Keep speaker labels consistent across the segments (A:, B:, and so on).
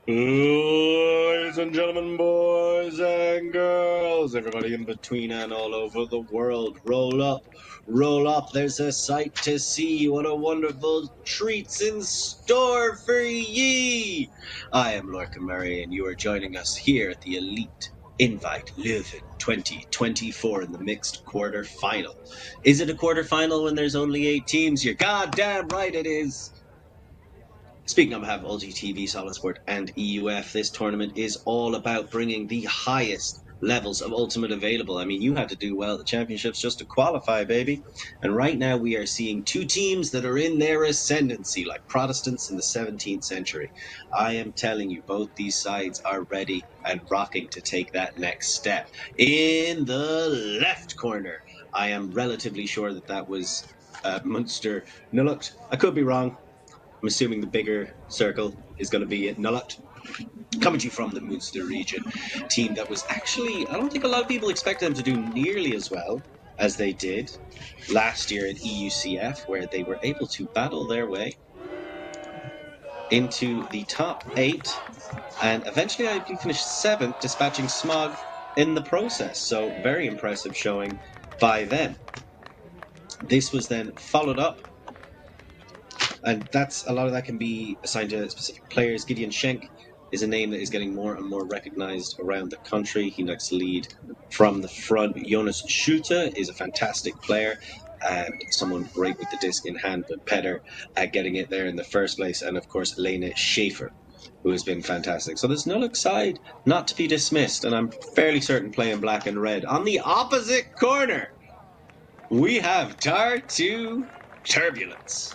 A: Ladies and gentlemen, boys and girls, everybody in between and all over the world, roll up, roll up. There's a sight to see. What a wonderful treats in store for ye. I am Lorca Murray, and you are joining us here at the Elite Invite Leuven 2024 in the mixed quarter final. Is it a quarter final when there's only 8 teams? You're goddamn right it is. Speaking on behalf of LGTV, Solid Sport, and EUF, this tournament is all about bringing the highest levels of Ultimate available. I mean, you had to do well at the championships just to qualify, baby. And right now we are seeing 2 teams that are in their ascendancy, like Protestants in the 17th century. I am telling you, both these sides are ready and rocking to take that next step. In the left corner, I am relatively sure that was Munster Nullacht. I could be wrong. I'm assuming the bigger circle is going to be Nullacht. Coming to you from the Munster region, team that was actually, I don't think a lot of people expected them to do nearly as well as they did last year at EUCF, where they were able to battle their way into the top 8, and eventually I finished 7th, dispatching Smog in the process. So very impressive showing by them. This was then followed up, and that's a lot of that can be assigned to specific players. Gideon Schenk is a name that is getting more and more recognized around the country. He likes to lead from the front. Jonas Schulte is a fantastic player and someone great with the disc in hand, but better at getting it there in the first place. And of course, Lene Schaefer, who has been fantastic. So this Nullacht side not to be dismissed, and I'm fairly certain playing black and red. On the opposite corner, we have Tartu Turbulance.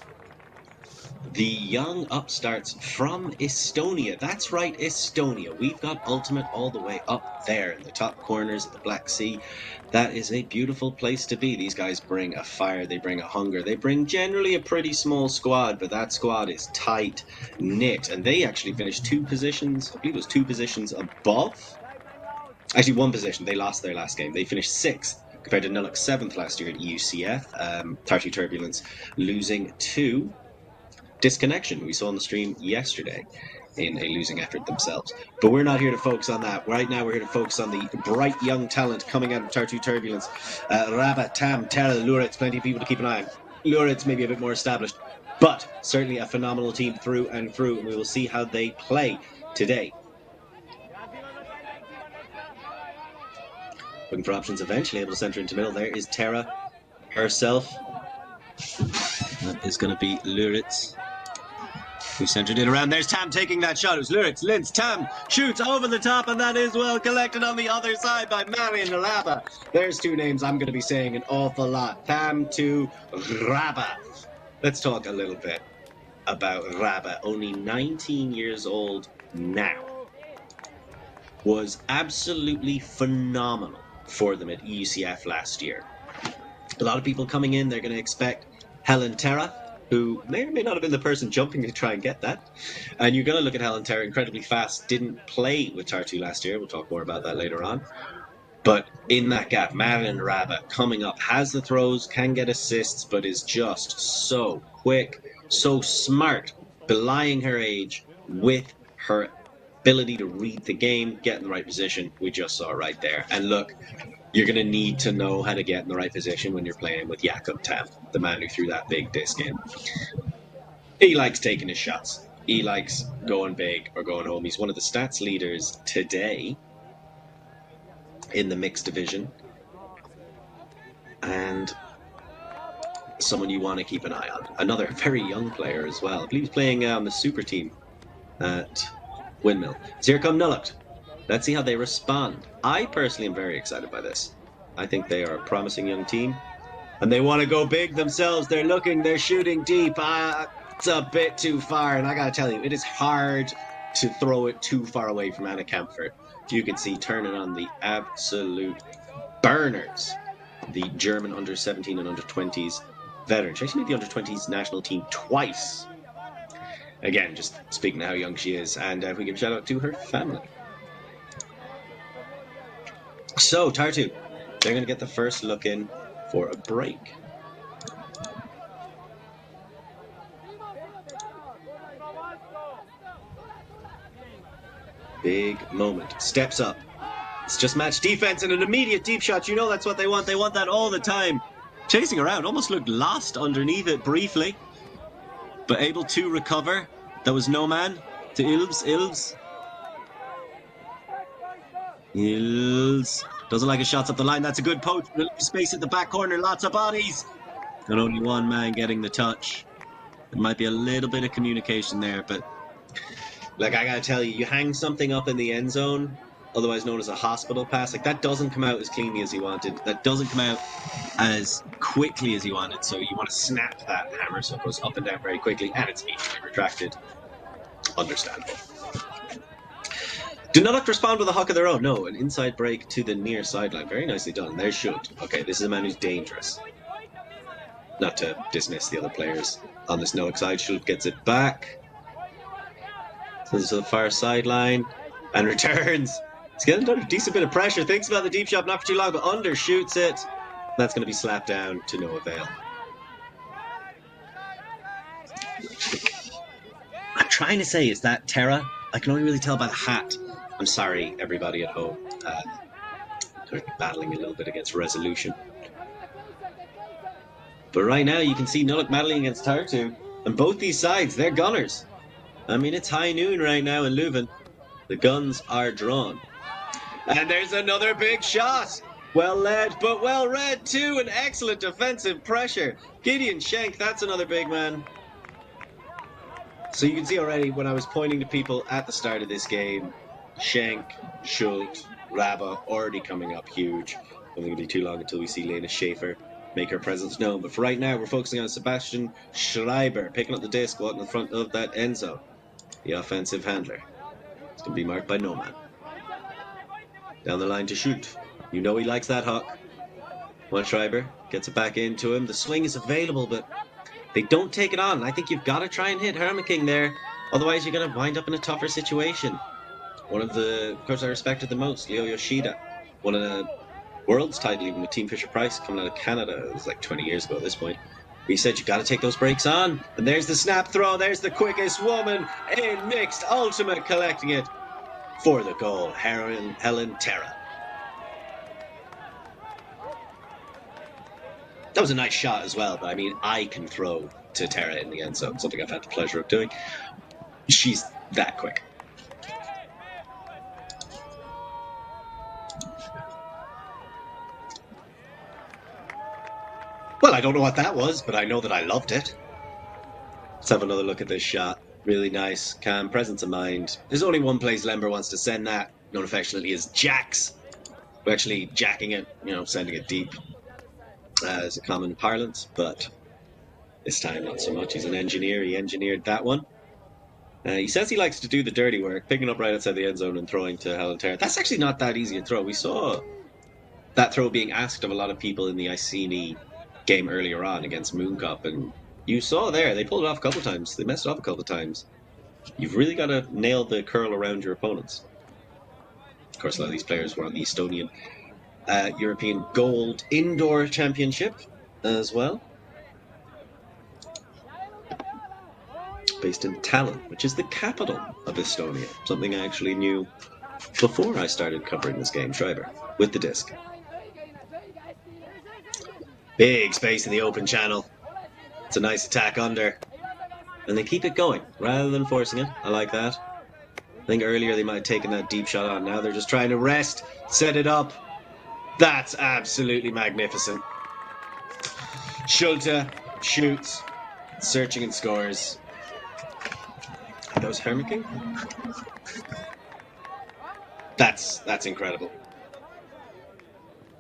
A: The young upstarts from Estonia. That's right, Estonia. We've got Ultimate all the way up there in the top corners of the Black Sea. That is a beautiful place to be. These guys bring a fire, they bring a hunger, they bring generally a pretty small squad, but that squad is tight knit. And they actually finished 2 positions, I believe it was 2 positions above. Actually, 1 position. They lost their last game. They finished 6th compared to Nullacht 7th last year at EUCF. Tartu Turbulence losing to Disconnection, we saw on the stream yesterday, in a losing effort themselves. But we're not here to focus on that. Right now we're here to focus on the bright young talent coming out of Tartu Turbulence. Rabba, Tam, Terra, Luritz, plenty of people to keep an eye on. Luritz maybe a bit more established, but certainly a phenomenal team through and through, and we will see how they play today. Looking for options, eventually able to center into middle. There is Terra herself. That is going to be Luritz, who centered it around. There's Tam taking that shot. It was Luritz, Linz, Tam shoots over the top, and that is well collected on the other side by Marian Rabba. There's 2 names I'm going to be saying an awful lot. Tam to Rabba. Let's talk a little bit about Rabba. Only 19 years old now. Was absolutely phenomenal for them at EUCF last year. A lot of people coming in, they're going to expect Helen Terra, who may or may not have been the person jumping to try and get that. And you're going to look at Helen Terra, incredibly fast, didn't play with Tartu last year. We'll talk more about that later on. But in that gap, Madeline Rabba coming up, has the throws, can get assists, but is just so quick, so smart, belying her age with her ability to read the game, get in the right position. We just saw it right there. And look, you're going to need to know how to get in the right position when you're playing with Jakob Tam, the man who threw that big disc in. He likes taking his shots. He likes going big or going home. He's one of the stats leaders today in the mixed division. And someone you want to keep an eye on. Another very young player as well. I believe he's playing on the super team at Windmill. So here come Nullacht. Let's see how they respond. I personally am very excited by this. I think they are a promising young team, and they want to go big themselves. They're looking, they're shooting deep. It's a bit too far, and I gotta tell you, it is hard to throw it too far away from Anna Kampfer. You can see turning on the absolute burners. The German under-17 and under-20s veteran. She actually made the under-20s national team twice. Again, just speaking of how young she is, and we give a shout out to her family. So, Tartu, they're going to get the first look in for a break. Big moment. Steps up. It's just match defense and an immediate deep shot. You know that's what they want. They want that all the time. Chasing around, almost looked lost underneath it briefly, but able to recover. There was no man to Ilves. Ilves doesn't like his shots up the line. That's a good poach. Space at the back corner. Lots of bodies. And only one man getting the touch. There might be a little bit of communication there, but like I gotta tell you, you hang something up in the end zone, otherwise known as a hospital pass, like that doesn't come out as cleanly as you wanted. That doesn't come out as quickly as you wanted. So you want to snap that hammer so it goes up and down very quickly, and it's immediately retracted. Understandable. Do Nullacht respond with a huck of their own? No, an inside break to the near sideline. Very nicely done. There's Schuld. Okay, this is a man who's dangerous. Not to dismiss the other players on this Nullacht side. Schuld gets it back. So this is the far sideline. And returns. He's getting under a decent bit of pressure. Thinks about the deep shot, not for too long, but undershoots it. That's going to be slapped down to no avail. I'm trying to say, is that Terra? I can only really tell by the hat. I'm sorry, everybody at home. Battling a little bit against resolution. But right now, you can see Nullacht battling against Tartu. And both these sides, they're gunners. I mean, it's high noon right now in Leuven. The guns are drawn. And there's another big shot. Well led, but well read too. An excellent defensive pressure. Gideon Schenk, that's another big man. So you can see already when I was pointing to people at the start of this game, Schenk, Schuld, Rabba already coming up huge. I don't think it'll be too long until we see Lena Schaefer make her presence known. But for right now, we're focusing on Sebastian Schreiber picking up the disc, walking in front of that end zone. The offensive handler. It's going to be marked by no man. Down the line to shoot. You know he likes that huck. One Schreiber gets it back into him. The swing is available, but they don't take it on. I think you've got to try and hit Hermiking there. Otherwise, you're going to wind up in a tougher situation. One of the coaches I respected the most, Leo Yoshida, won a world's title even with Team Fisher-Price coming out of Canada. It was like 20 years ago at this point. He said, you got to take those breaks on. And there's the snap throw. There's the quickest woman in mixed ultimate, collecting it for the goal. Helen Terra. That was a nice shot as well, but I mean, I can throw to Terra in the end zone, something I've had the pleasure of doing. She's that quick. Well, I don't know what that was, but I know that I loved it. Let's have another look at this shot. Really nice, calm, presence of mind. There's only one place Lember wants to send that, known affectionately as Jacks. We're actually jacking it, sending it deep as a common parlance, but this time not so much. He's an engineer. He engineered that one. He says he likes to do the dirty work, picking up right outside the end zone and throwing to Helen Terra. That's actually not that easy a throw. We saw that throw being asked of a lot of people in the Iceni game earlier on against Moon Cup, and you saw there, they pulled it off a couple of times. They messed it up a couple of times. You've really got to nail the curl around your opponents. Of course, a lot of these players were on the Estonian European Gold Indoor Championship as well. Based in Tallinn, which is the capital of Estonia. Something I actually knew before I started covering this game. Schreiber with the disc. Big space in the open channel. It's a nice attack under. And they keep it going rather than forcing it. I like that. I think earlier they might have taken that deep shot on. Now they're just trying to rest, set it up. That's absolutely magnificent. Schulte shoots, searching and scores. That was Hermiking? That's incredible.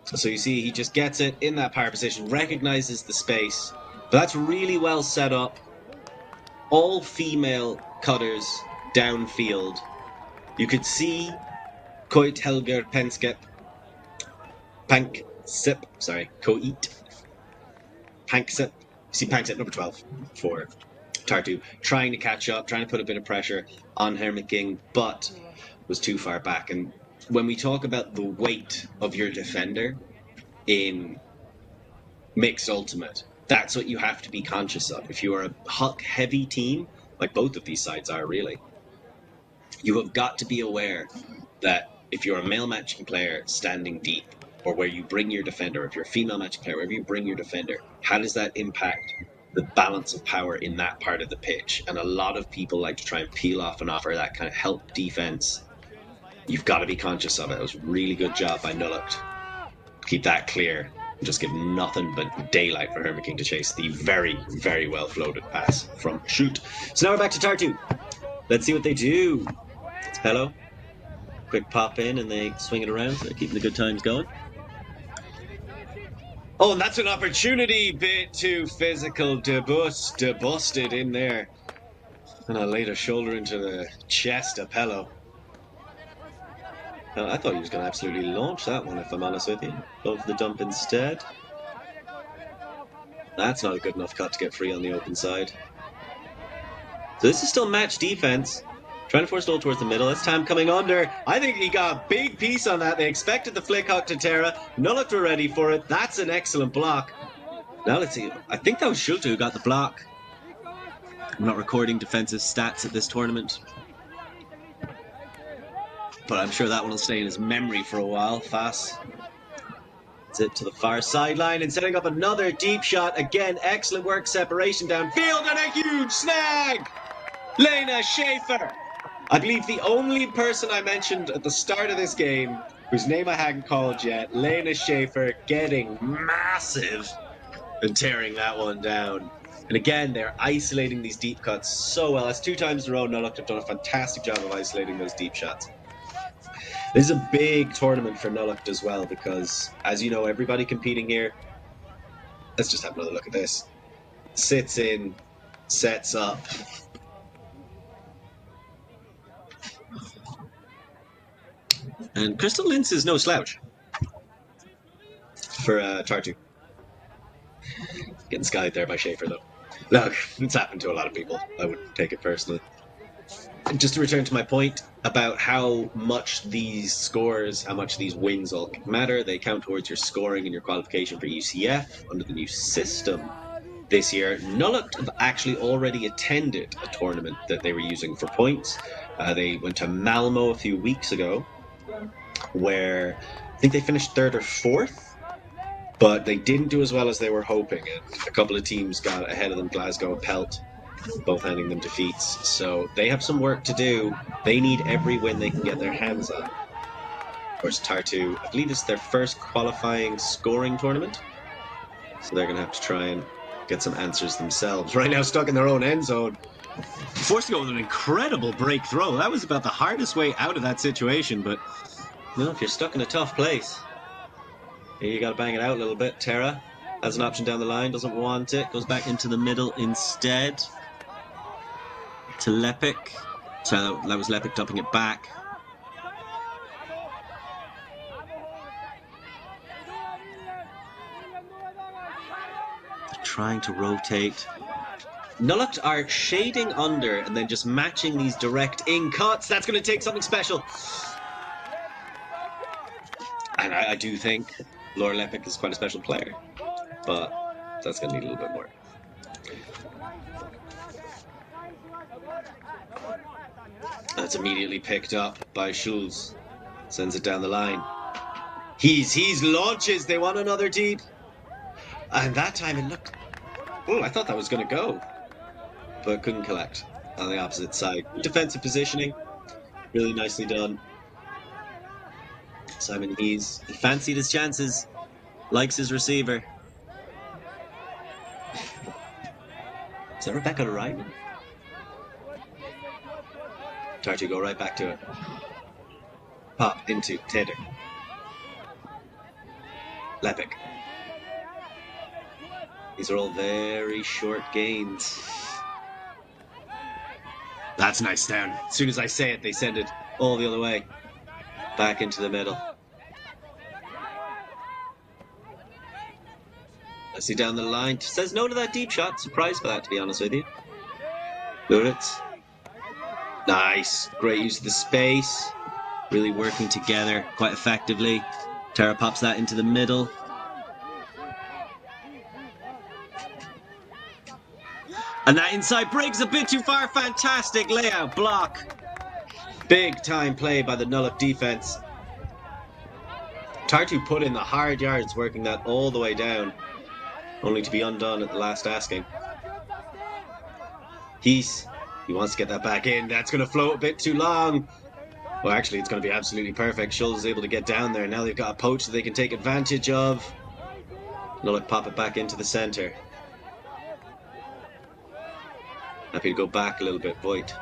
A: So you see, he just gets it in that power position, recognizes the space, but that's really well set up. All female cutters downfield. You could see Koit Helger Panksepp, Koit Panksepp. See Panksepp, number 12 for Tartu, trying to catch up, trying to put a bit of pressure on Hermiking, but was too far back. And when we talk about the weight of your defender in mixed ultimate, that's what you have to be conscious of. If you are a huck heavy team, like both of these sides are really, You have got to be aware that if you're a male matching player standing deep, or where you bring your defender, if you're a female matching player, wherever you bring your defender, how does that impact the balance of power in that part of the pitch? And a lot of people like to try and peel off and offer that kind of help defense. You've got to be conscious of it. It was a really good job by Nullacht. Keep that clear. Just give nothing but daylight for Hermit King to chase the very, very well floated pass from shoot. So now we're back to Tartu. Let's see what they do. It's Pello. Quick pop in and they swing it around. So they're keeping the good times going. Oh, and that's an opportunity. Bit too physical. Debusted in there. And I laid a shoulder into the chest of Pello. I thought he was going to absolutely launch that one, if I'm honest with you. Go for the dump instead. That's not a good enough cut to get free on the open side. So this is still match defense. Trying to force it all towards the middle. This time coming under. I think he got a big piece on that. They expected the flick hook to Terra. Nullacht were ready for it. That's an excellent block. Now let's see. I think that was Schulte who got the block. I'm not recording defensive stats at this tournament, but I'm sure that one will stay in his memory for a while. Fast. That's it to the far sideline and setting up another deep shot. Again, excellent work, separation downfield, and a huge snag! Lena Schaefer! I believe the only person I mentioned at the start of this game, whose name I hadn't called yet, Lena Schaefer, getting massive and tearing that one down. And again, they're isolating these deep cuts so well. That's 2 times in a row. Nullacht have done a fantastic job of isolating those deep shots. This is a big tournament for Nullacht as well, because, as you know, everybody competing here, let's just have another look at this. Sits in, sets up. And Crystal Linz is no slouch for Tartu. Getting skied there by Schaefer, though. Look, it's happened to a lot of people. I wouldn't take it personally. And just to return to my point about how much these scores, how much these wins all matter, they count towards your scoring and your qualification for EUCS under the new system this year. Nullacht have actually already attended a tournament that they were using for points. They went to Malmo a few weeks ago, where I think they finished 3rd or 4th, but they didn't do as well as they were hoping, and a couple of teams got ahead of them, Glasgow and Pelt, both handing them defeats. So they have some work to do. They need every win they can get their hands on. Of course, Tartu, I believe, is their first qualifying scoring tournament, so they're going to have to try and get some answers themselves. Right now, stuck in their own end zone. Forced to go with an incredible break throw. That was about the hardest way out of that situation, but if you're stuck in a tough place, you got to bang it out a little bit. Terra has an option down the line, doesn't want it, goes back into the middle instead to Lepik. So that was Lepik dumping it back. They're trying to rotate. Nullacht are shading under and then just matching these direct in cuts. That's going to take something special. And I do think Laura Lepik is quite a special player, but that's going to need a little bit more. That's immediately picked up by Schulz. Sends it down the line. He's launches. They want another deep. And that time it looked... Oh, I thought that was going to go, but couldn't collect on the opposite side. Defensive positioning. Really nicely done. Simon he fancied his chances, likes his receiver. Is that Rebecca Ryan? Tartu go right back to it. Pop into Tedder. Lepik. These are all very short gains. That's nice down. As soon as I say it, they send it all the other way. Back into the middle. I see down the line. Says no to that deep shot. Surprised by that, to be honest with you. Luritz. Nice. Great use of the space. Really working together quite effectively. Terra pops that into the middle. And that inside breaks a bit too far. Fantastic layout block. Big time play by the Nullacht defense. Tartu put in the hard yards, working that all the way down, only to be undone at the last asking. He wants to get that back in. That's going to float a bit too long. Well, actually, it's going to be absolutely perfect. Schulz is able to get down there. Now they've got a poach that they can take advantage of. Nullacht pop it back into the centre. Happy to go back a little bit. Voigt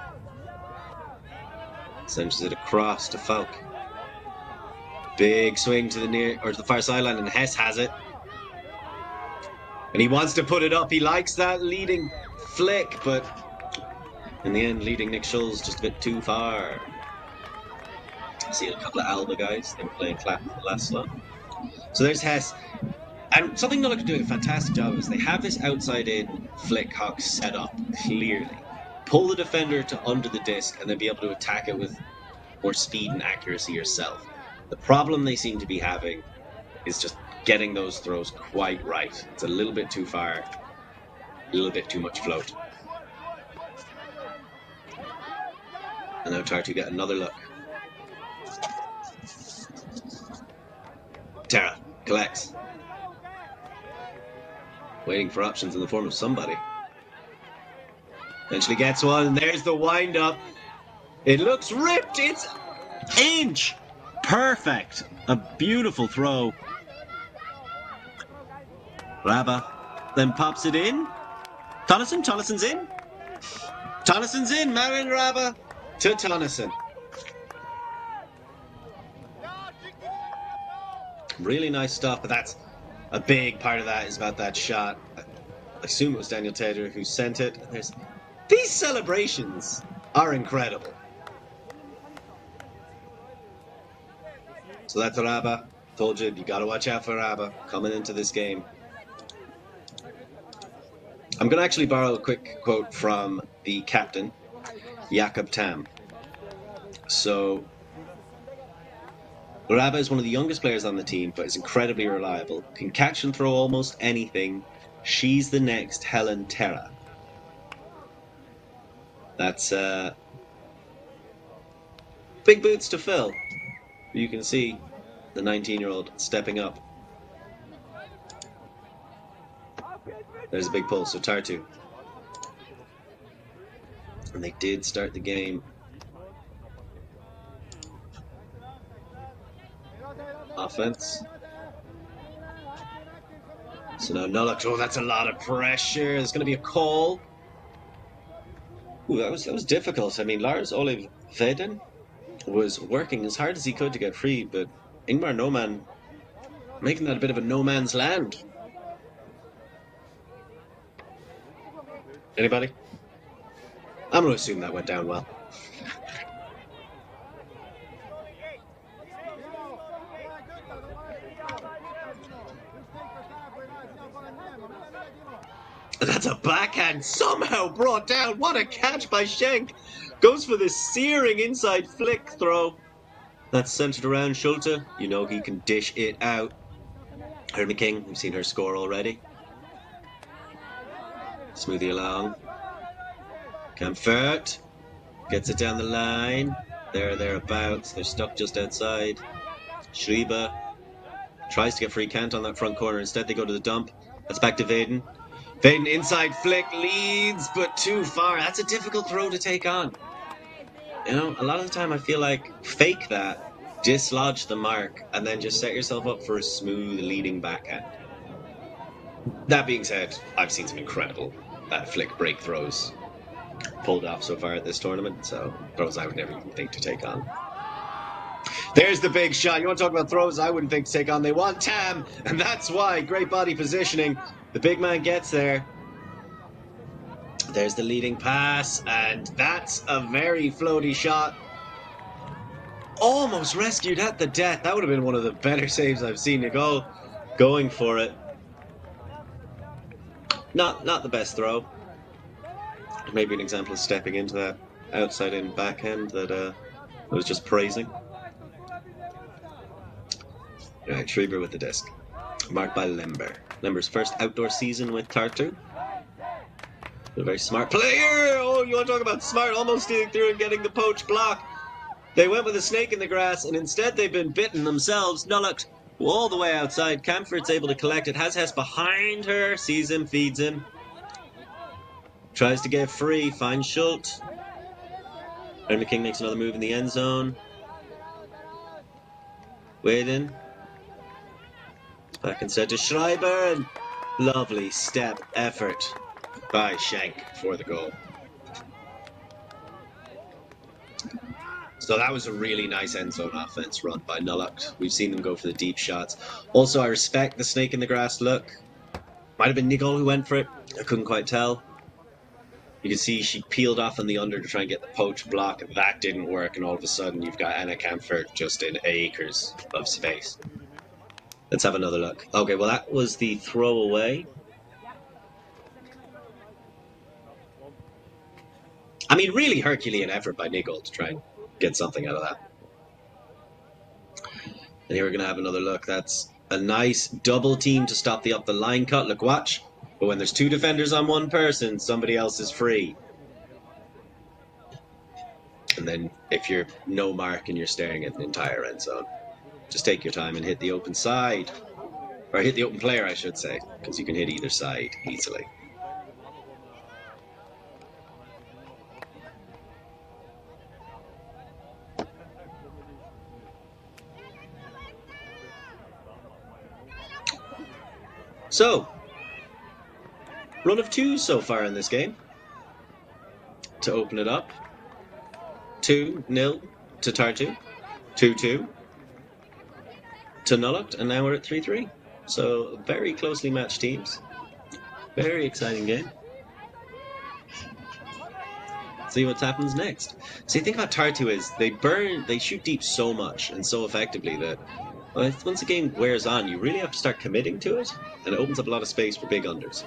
A: sends it across to Falk. Big swing to the far sideline, and Hess has it. And he wants to put it up. He likes that leading flick, but in the end, leading Nick Schulz just a bit too far. I see a couple of Alba guys. They were playing clap in the last slot. So there's Hess. And something Nullacht are doing a fantastic job is they have this outside-in flick Hawk set up clearly. Pull the defender to under the disc and then be able to attack it with more speed and accuracy yourself. The problem they seem to be having is just getting those throws quite right. It's a little bit too far, a little bit too much float. And now Tartu get another look. Terra collects. Waiting for options in the form of somebody. Eventually gets one, and there's the wind-up. It looks ripped. It's inch perfect. A beautiful throw. Rabba then pops it in. Tonneson's in. Tonneson's in. Marin Rabba to Tonneson. Really nice stuff, but that's a big part of that is about that shot. I assume it was Daniel Taylor who sent it. These celebrations are incredible. So that's Rabba. Told you gotta watch out for Rabba coming into this game. I'm going to actually borrow a quick quote from the captain, Jakob Tam. So, Rabba is one of the youngest players on the team, but is incredibly reliable. Can catch and throw almost anything. She's the next Helen Terra. That's big boots to fill. You can see the 19-year-old stepping up. There's a big pull, so Tartu. And they did start the game. Offense. So now Nullacht. Oh, that's a lot of pressure. There's going to be a call. Ooh, that was difficult. I mean, Lars Olive Veden was working as hard as he could to get free, but Ingmar Noman making that a bit of a no man's land. Anybody? I'm going to assume that went down well. That's a backhand somehow brought down. What a catch by Schenk. Goes for this searing inside flick throw. That's centered around Schulte. You know he can dish it out. Hermie King, we've seen her score already. Smoothie along. Comfort. Gets it down the line. Thereabouts. They're stuck just outside. Schreiber tries to get free Kant on that front corner. Instead they go to the dump. That's back to Vaden. Vaden inside flick leads, but too far. That's a difficult throw to take on. You know, a lot of the time I feel like fake that, dislodge the mark, and then just set yourself up for a smooth leading backhand. That being said, I've seen some incredible flick break throws pulled off so far at this tournament, so throws I would never even think to take on. There's the big shot. You want to talk about throws I wouldn't think to take on? They want Tam, and that's why. Great body positioning. The big man gets there. There's the leading pass, and that's a very floaty shot. Almost rescued at the death. That would have been one of the better saves I've seen Nicole going for it. Not the best throw. Maybe an example of stepping into that outside-in backhand that I was just praising. Right, Schreiber with the disc. Marked by Lember. Lember's first outdoor season with Tartu. A very smart player! Oh, you want to talk about smart? Almost stealing through and getting the poach block. They went with a snake in the grass, and instead they've been bitten themselves. Nullacht all the way outside. Camford's able to collect it. Has Hess behind her. Sees him, feeds him. Tries to get free. Finds Schultz. Erma King makes another move in the end zone. Whedon. Back instead to Schreiber. And lovely step effort by Schenk for the goal. So that was a really nice end zone offense run by Nullacht. We've seen them go for the deep shots. Also, I respect the snake in the grass look. Might have been Nicole who went for it. I couldn't quite tell. You can see she peeled off on the under to try and get the poach block. That didn't work, and all of a sudden you've got Anna Camford just in acres of space. Let's have another look. Okay, well that was the throwaway. I mean, really Herculean effort by Nicole to try and get something out of that. And here we're going to have another look. That's a nice double team to stop the up the line cut. Look, watch. But when there's two defenders on one person, somebody else is free. And then if you're no mark and you're staring at an entire end zone, just take your time and hit the open side. Or hit the open player, I should say, because you can hit either side easily. So, run of two so far in this game. To open it up. 2-0 to Tartu. 2-2 to Nullacht, and now we're at 3-3. So, very closely matched teams. Very exciting game. See what happens next. See, the thing about Tartu is they shoot deep so much and so effectively that once the game wears on, you really have to start committing to it, and it opens up a lot of space for big unders.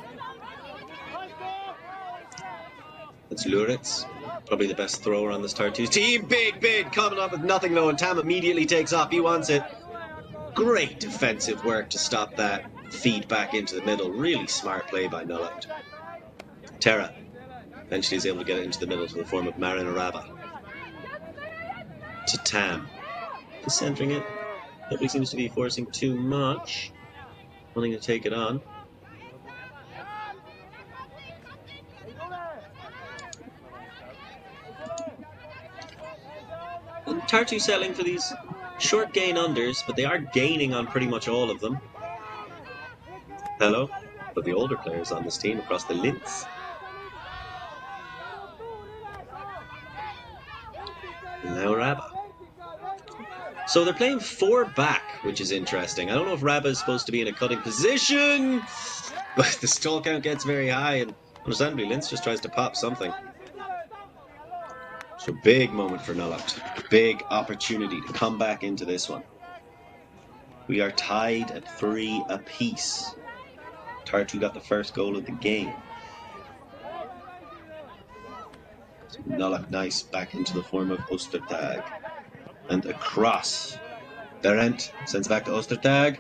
A: That's Luritz, probably the best thrower on this Tartu team. Big bid coming up with nothing though, and Tam immediately takes off. He wants it. Great defensive work to stop that feed back into the middle. Really smart play by Nullacht. Terra eventually is able to get it into the middle to the form of Marin Araba. To Tam. Just centering it. Nobody seems to be forcing too much. Wanting to take it on. And Tartu settling for these short gain unders, but they are gaining on pretty much all of them. Hello, but the older players on this team across the Linz. And now Rabba. So they're playing 4 back, which is interesting. I don't know if Rabba is supposed to be in a cutting position, but the stall count gets very high, and understandably Linz just tries to pop something. So big moment for Nullacht. Big opportunity to come back into this one. We are tied at 3 apiece. Tartu got the first goal of the game. So Nullacht nice back into the form of Ostertag. And across. Berent sends back to Ostertag.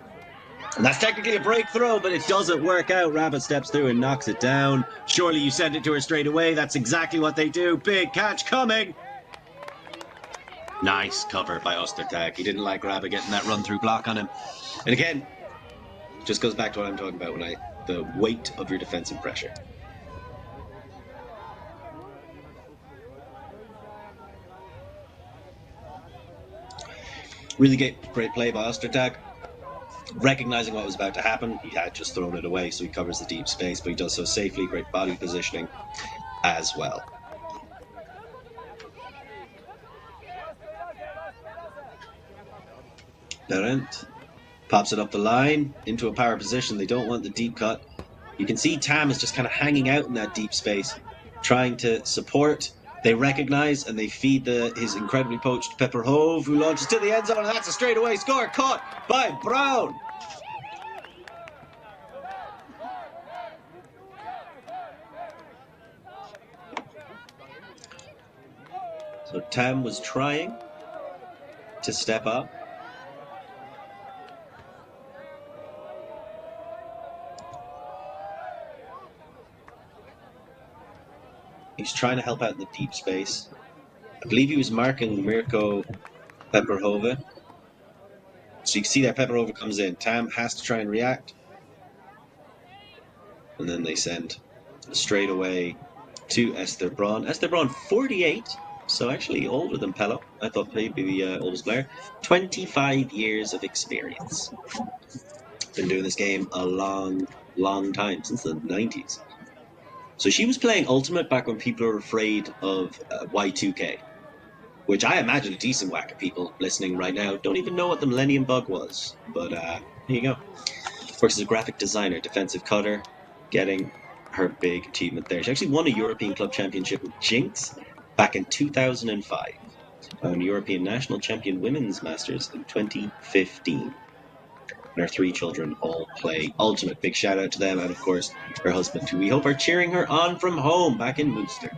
A: And that's technically a break throw, but it doesn't work out. Rabbit steps through and knocks it down. Surely you send it to her straight away. That's exactly what they do. Big catch coming. Nice cover by Ostertag. He didn't like Rabbit getting that run-through block on him. And again, just goes back to what I'm talking about when the weight of your defensive pressure. Really great play by Ostertag. Recognizing what was about to happen, he had just thrown it away, so he covers the deep space, but he does so safely. Great body positioning as well. Berent pops it up the line into a power position. They don't want the deep cut. You can see Tam is just kind of hanging out in that deep space, trying to support. They recognize and they feed his incredibly poached Pepper Hove, who launches to the end zone, and that's a straightaway score caught by Brown. So Tam was trying to step up. He's trying to help out in the deep space. I believe he was marking Mirko Peperhove. So you can see that Peperhove comes in. Tam has to try and react. And then they send straight away to Esther Braun. Esther Braun, 48, so actually older than Pello. I thought maybe the oldest player. 25 years of experience. Been doing this game a long, long time, since the 90s. So she was playing Ultimate back when people were afraid of Y2K, which I imagine a decent whack of people listening right now don't even know what the Millennium Bug was. But here you go. Works as a graphic designer, defensive cutter, getting her big achievement there. She actually won a European Club Championship with Jinx back in 2005 and European National Champion Women's Masters in 2015. And her 3 children all play Ultimate. Big shout out to them, and of course her husband, who we hope are cheering her on from home back in Munster.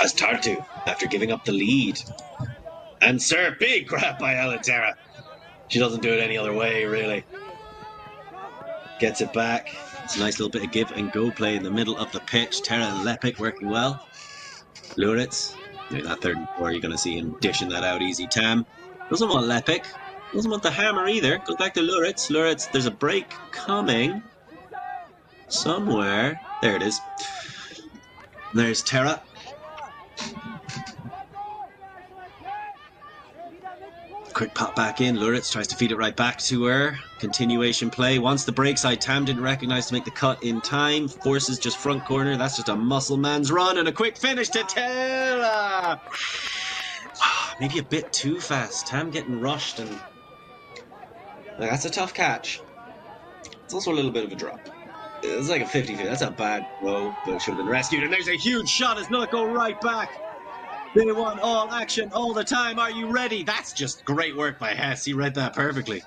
A: As Tartu, after giving up the lead. And sir, big grab by Alatera. She doesn't do it any other way, really. Gets it back. It's a nice little bit of give and go play in the middle of the pitch. Terra and Lepic working well. Luritz, maybe that third and four, you're going to see him dishing that out easy. Tam doesn't want Lepic. Doesn't want the hammer either. Goes back to Luritz. Luritz, there's a break coming somewhere. There it is. There's Terra. Quick pop back in. Luritz tries to feed it right back to her. Continuation play. Wants the break side. Tam didn't recognize to make the cut in time. Forces just front corner. That's just a muscle man's run. And a quick finish to Terra. Maybe a bit too fast. Tam getting rushed. And that's a tough catch. It's also a little bit of a drop. It's like a 50-50. That's a bad throw, but it should have been rescued. And there's a huge shot as Nullacht go right back. They want all action all the time. Are you ready? That's just great work by Hess. He read that perfectly.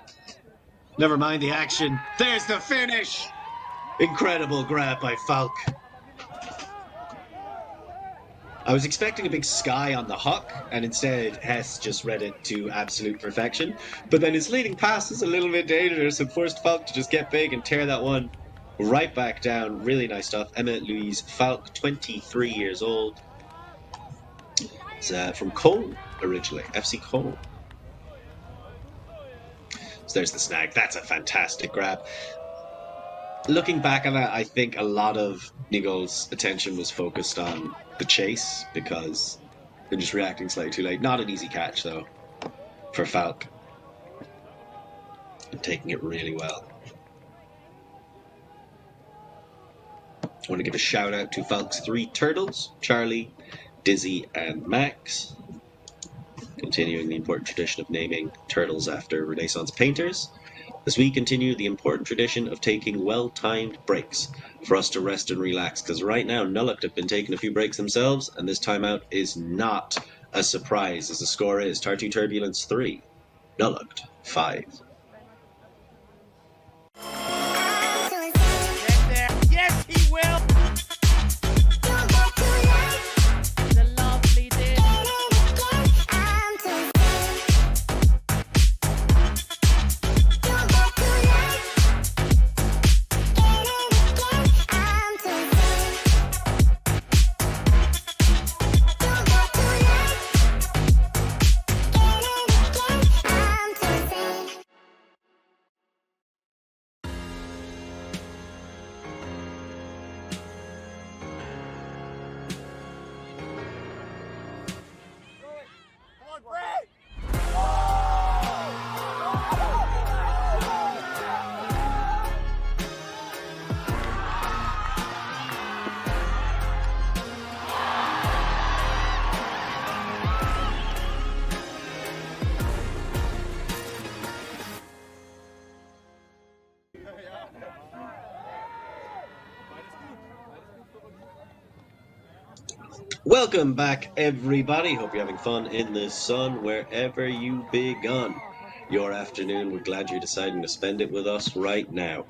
A: Never mind the action. There's the finish. Incredible grab by Falk. I was expecting a big sky on the huck, and instead Hess just read it to absolute perfection. But then his leading pass is a little bit dangerous and forced Falk to just get big and tear that one right back down. Really nice stuff. Emma Louise Falk, 23 years old. From Cole originally, FC Cole. So there's the snag. That's a fantastic grab. Looking back on that, I think a lot of Nigol's attention was focused on the chase because they're just reacting slightly too late. Not an easy catch though for Falk. And taking it really well. I want to give a shout out to Falk's 3 turtles, Charlie, Dizzy and Max, continuing the important tradition of naming turtles after Renaissance painters, as we continue the important tradition of taking well-timed breaks for us to rest and relax, because right now Nullacht have been taking a few breaks themselves, and this timeout is not a surprise, as the score is Tartu Turbulence 3, Nullacht 5.
B: Yes, he will!
A: Welcome back, everybody. Hope you're having fun in the sun wherever you begun your afternoon. We're glad you're deciding to spend it with us right now.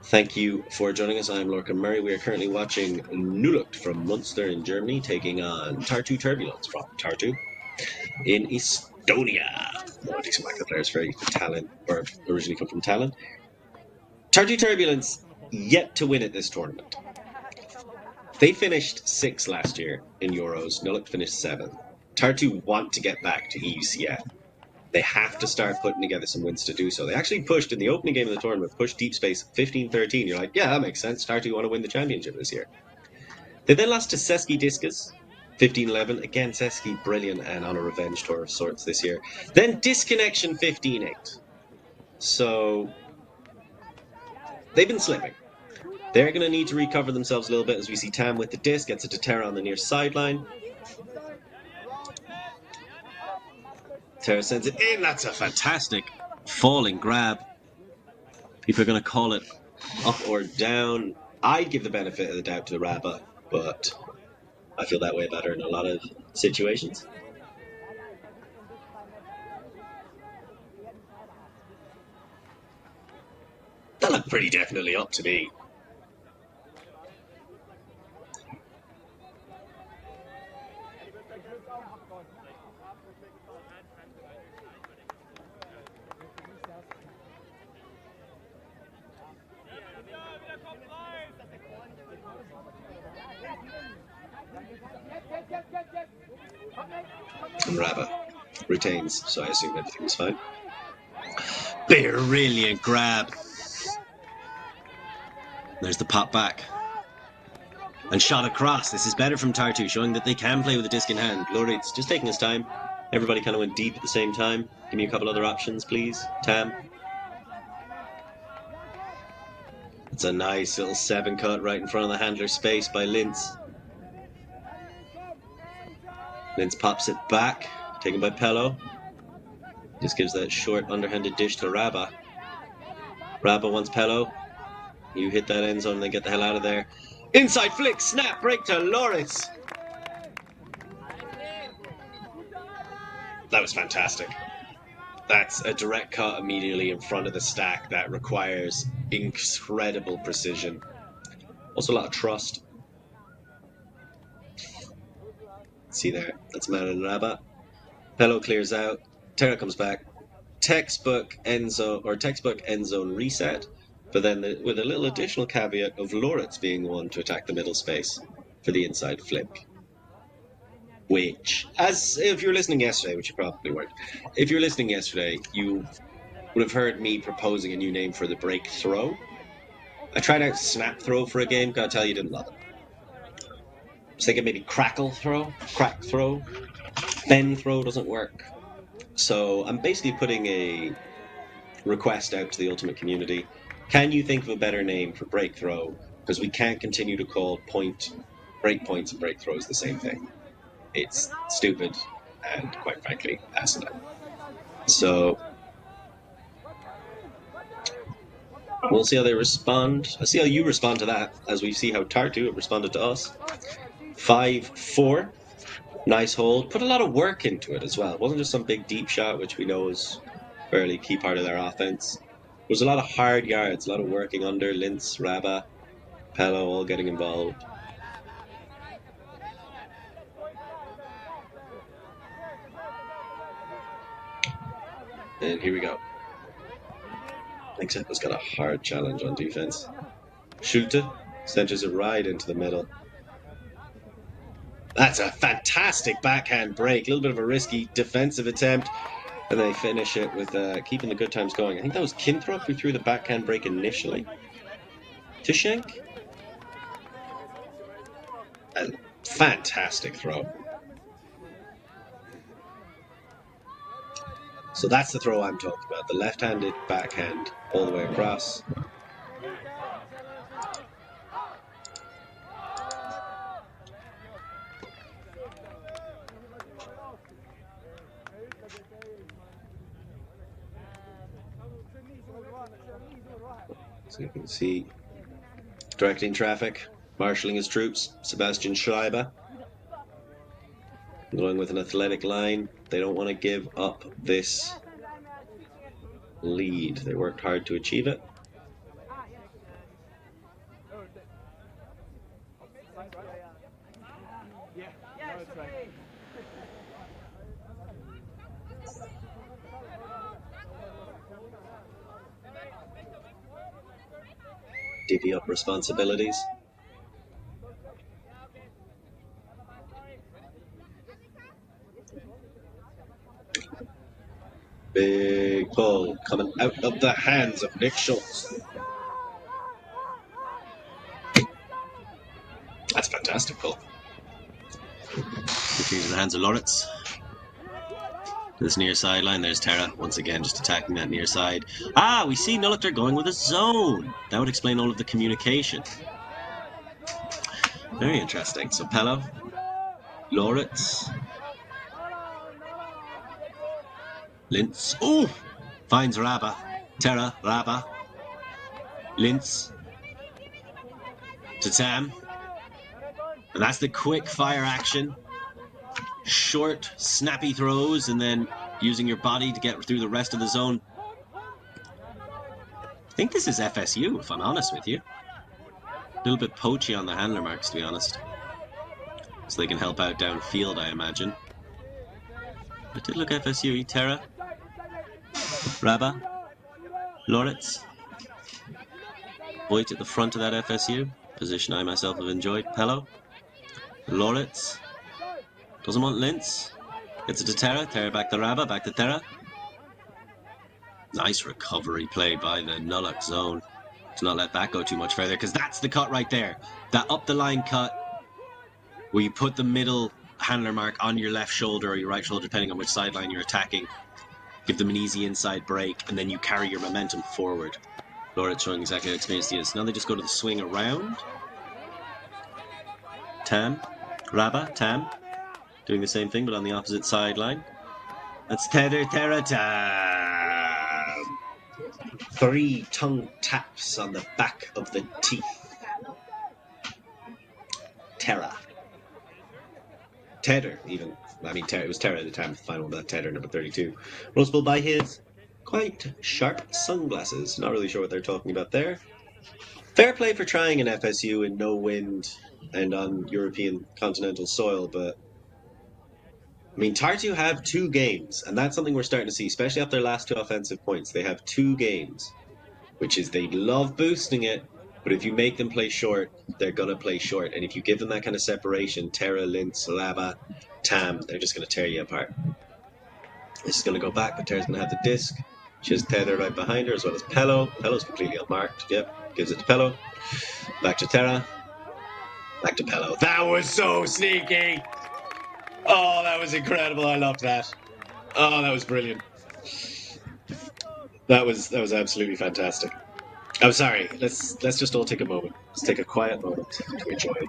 A: Thank you for joining us. I'm Lorcan Murray. We are currently watching Nullacht from Munster in Germany taking on Tartu Turbulance from Tartu in Estonia. Oh, decent back the players very Tallinn, or originally come from Tallinn. Tartu Turbulence yet to win at this tournament. They finished 6th last year in Euros. Nullacht finished 7th. Tartu want to get back to EUCS. They have to start putting together some wins to do so. They actually pushed in the opening game of the tournament, pushed Deep Space 15-13. You're like, yeah, that makes sense. Tartu want to win the championship this year. They then lost to Seski Discus 15-11. Again, Seski brilliant and on a revenge tour of sorts this year. Then Disconnection 15-8. So they've been slipping. They're going to need to recover themselves a little bit as we see Tam with the disc, gets it to Terra on the near sideline. Terra sends it in. That's a fantastic falling grab. People are going to call it up or down. I'd give the benefit of the doubt to the Rabba, but I feel that way about her in a lot of situations. That looked pretty definitely up to me. And Rabba retains, so I assume everything was fine. Brilliant grab. There's the pop back. And shot across. This is better from Tartu, showing that they can play with the disc in hand. Loritz just taking his time. Everybody kind of went deep at the same time. Give me a couple other options, please. Tam. It's a nice little 7 cut right in front of the handler's space by Lintz. Lintz pops it back, taken by Pello. Just gives that short underhanded dish to Rabba. Rabba wants Pello. You hit that end zone and then get the hell out of there. Inside flick, snap, break to Loritz. That was fantastic. That's a direct cut immediately in front of the stack that requires incredible precision. Also a lot of trust. See there, that's Man and Rabba. Pello clears out. Terra comes back. Textbook end zone reset, but then with a little additional caveat of Loritz being the one to attack the middle space for the inside flick. Which, as if you were listening yesterday, which you probably weren't, if you were listening yesterday, you would have heard me proposing a new name for the break throw. I tried out snap throw for a game, gotta tell you, didn't love it. I was thinking maybe crackle throw, crack throw, bend throw doesn't work. So I'm basically putting a request out to the Ultimate community. Can you think of a better name for break throw? Because we can't continue to call break points and break throws the same thing. It's stupid and, quite frankly, asinine. So we'll see how they respond. I'll see how you respond to that as we see how Tartu have responded to us. 5-4. Nice hold. Put a lot of work into it as well. It wasn't just some big deep shot, which we know is a fairly key part of their offense. There was a lot of hard yards, a lot of working under. Lintz, Rabba, Pello all getting involved. And here we go. Except has got a hard challenge on defense. Schulte centers it right into the middle. That's a fantastic backhand break. A little bit of a risky defensive attempt. And they finish it with keeping the good times going. I think that was Kinthrop who threw the backhand break initially. To Schenk. A fantastic throw. So that's the throw I'm talking about. The left-handed backhand all the way across. So you can see directing traffic, marshalling his troops, Sebastian Schreiber. Going with an athletic line. They don't want to give up this lead. They worked hard to achieve it. Divvy up responsibilities. Big pull coming out of the hands of Nick Schultz. That's a fantastic pull. Quickly into the hands of Lawrence. This near sideline, there's Terra, once again just attacking that near side. Ah, we see Nullacht are going with a zone. That would explain all of the communication. Very interesting. So Pello, Lawrence, Lintz. Oh! Finds Raba. Terra, Raba. Lintz. To Tam. And that's the quick fire action. Short, snappy throws, and then using your body to get through the rest of the zone. I think this is FSU, if I'm honest with you. A little bit poachy on the handler marks, to be honest. So they can help out downfield, I imagine. It did look FSU. Terra. Raba. Lawrence. Voigt at the front of that FSU. Position I myself have enjoyed. Pello. Lawrence. Doesn't want Lintz. Gets it to Terra. Terra back to Raba. Back to Terra. Nice recovery play by the Nullacht zone. To not let that go too much further, because that's the cut right there. That up the line cut where you put the middle handler mark on your left shoulder or your right shoulder, depending on which sideline you're attacking. Give them an easy inside break, and then you carry your momentum forward. Lawrence showing exactly how experienced he is. Now they just go to the swing around. Tam. Raba. Tam. Doing the same thing, but on the opposite sideline. That's Terra Tam. 3 tongue taps on the back of the teeth. Terra. Tedder, even. I mean, it was Terra at the time of the final, but Tedder, number 32. Noticeable by his quite sharp sunglasses. Not really sure what they're talking about there. Fair play for trying an FSU in no wind and on European continental soil, but I mean, Tartu have 2 games, and that's something we're starting to see, especially after their last 2 offensive points. They have 2 games, which is they love boosting it, but if you make them play short, they're going to play short. And if you give them that kind of separation, Terra, Lintz, Raba, Tam, they're just going to tear you apart. This is going to go back, but Terra's going to have the disc. She has Tether right behind her, as well as Pello. Pello's completely unmarked. Yep, gives it to Pello. Back to Terra. Back to Pello. That was so sneaky! Oh, that was incredible. I loved that. Oh, that was brilliant. That was absolutely fantastic. I'm sorry. Let's just all take a moment. Let's take a quiet moment to enjoy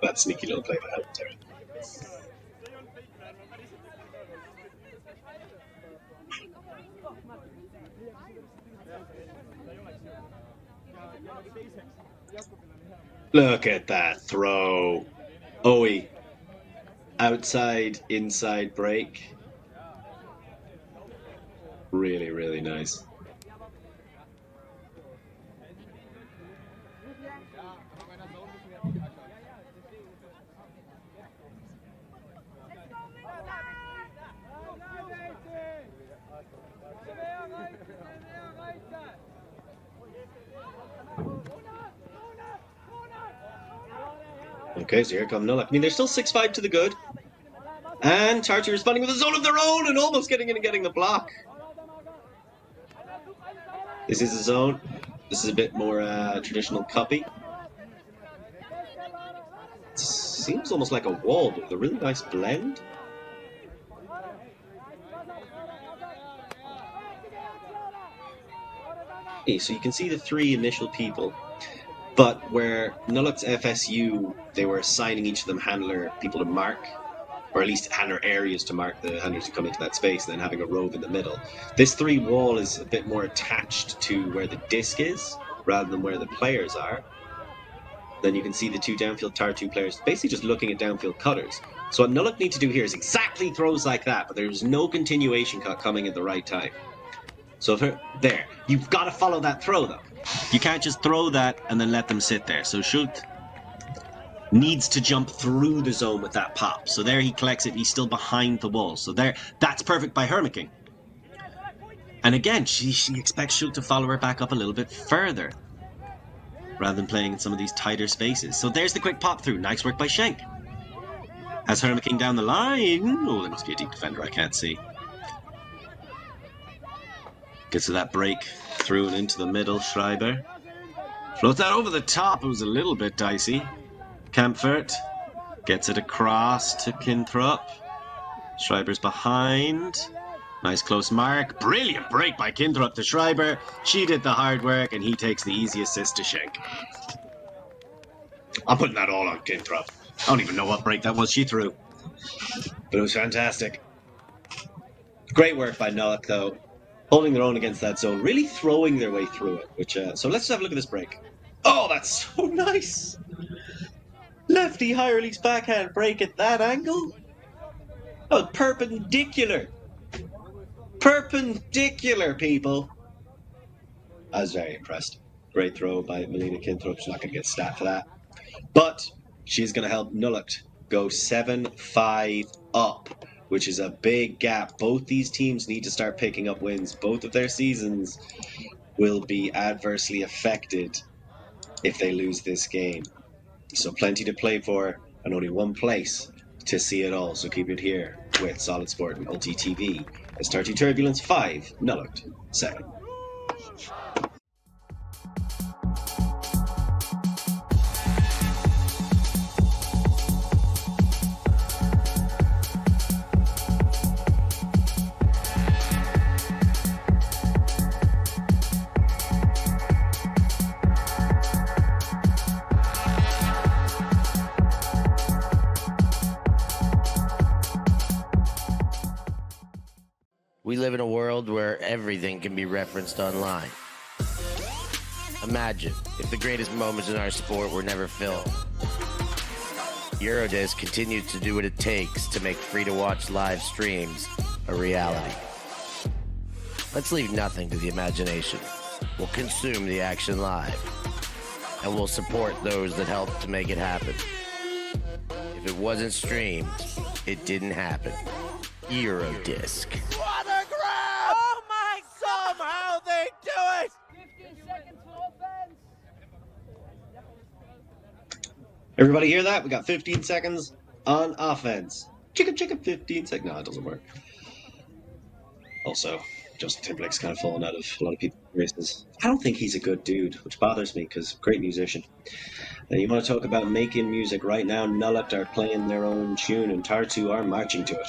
A: that sneaky little play by Helen Terry. Look at that throw. Owie. Outside, inside break. Really, really nice. Okay, so here come Nullacht. I mean, they're still 6-5 to the good. And Tartu responding with a zone of their own and almost getting in and getting the block. This is a zone. This is a bit more traditional copy. It seems almost like a wall, but with a really nice blend. Okay, so you can see the 3 initial people. But where Nullacht's FSU, they were assigning each of them handler people to mark, or at least handler areas to mark the handlers who come into that space, and then having a rogue in the middle. This 3 wall is a bit more attached to where the disc is, rather than where the players are. Then you can see the 2 downfield Tartu players basically just looking at downfield cutters. So what Nullacht need to do here is exactly throws like that, but there's no continuation cut coming at the right time. So there, you've got to follow that throw though. You can't just throw that and then let them sit there. So Schultz needs to jump through the zone with that pop. So there he collects it. He's still behind the wall. So there, that's perfect by Hermiking. And again, she expects Schultz to follow her back up a little bit further, rather than playing in some of these tighter spaces. So there's the quick pop through. Nice work by Schenk. Has Hermiking down the line. Oh, there must be a deep defender I can't see. Gets to that break through and into the middle. Schreiber floats that over the top. It was a little bit dicey. Kampfert gets it across to Kinthrop. Schreiber's behind. Nice close mark. Brilliant break by Kinthrop to Schreiber. She did the hard work, and he takes the easy assist to Schenk. I'm putting that all on Kinthrop. I don't even know what break that was she threw. But it was fantastic. Great work by Nullacht, though. Holding their own against that zone. Really throwing their way through it. Which so let's have a look at this break. Oh, that's so nice! Lefty high release backhand break at that angle? Oh, perpendicular! Perpendicular, people! I was very impressed. Great throw by Melina Kinthrop. She's not going to get stat for that. But she's going to help Nullacht go 7-5 up, which is a big gap. Both these teams need to start picking up wins. Both of their seasons will be adversely affected if they lose this game. So plenty to play for and only one place to see it all. So keep it here with Solid Sport and LTTV. It's Tartu Turbulence 5, Nullacht 7.
C: We live in a world where everything can be referenced online. Imagine if the greatest moments in our sport were never filmed. Eurodisc continues to do what it takes to make free-to-watch live streams a reality. Let's leave nothing to the imagination. We'll consume the action live, and we'll support those that help to make it happen. If it wasn't streamed, it didn't happen. Eurodisc.
B: Oh my! Somehow they do it!
D: 15 seconds for offense.
A: Everybody hear that? We got 15 seconds on offense. Chicken, 15 seconds. No, it doesn't work. Also, Justin Timberlake's kind of fallen out of a lot of people's races. I don't think he's a good dude, which bothers me because great musician. And you want to talk about making music right now? Nullacht are playing their own tune and Tartu are marching to it.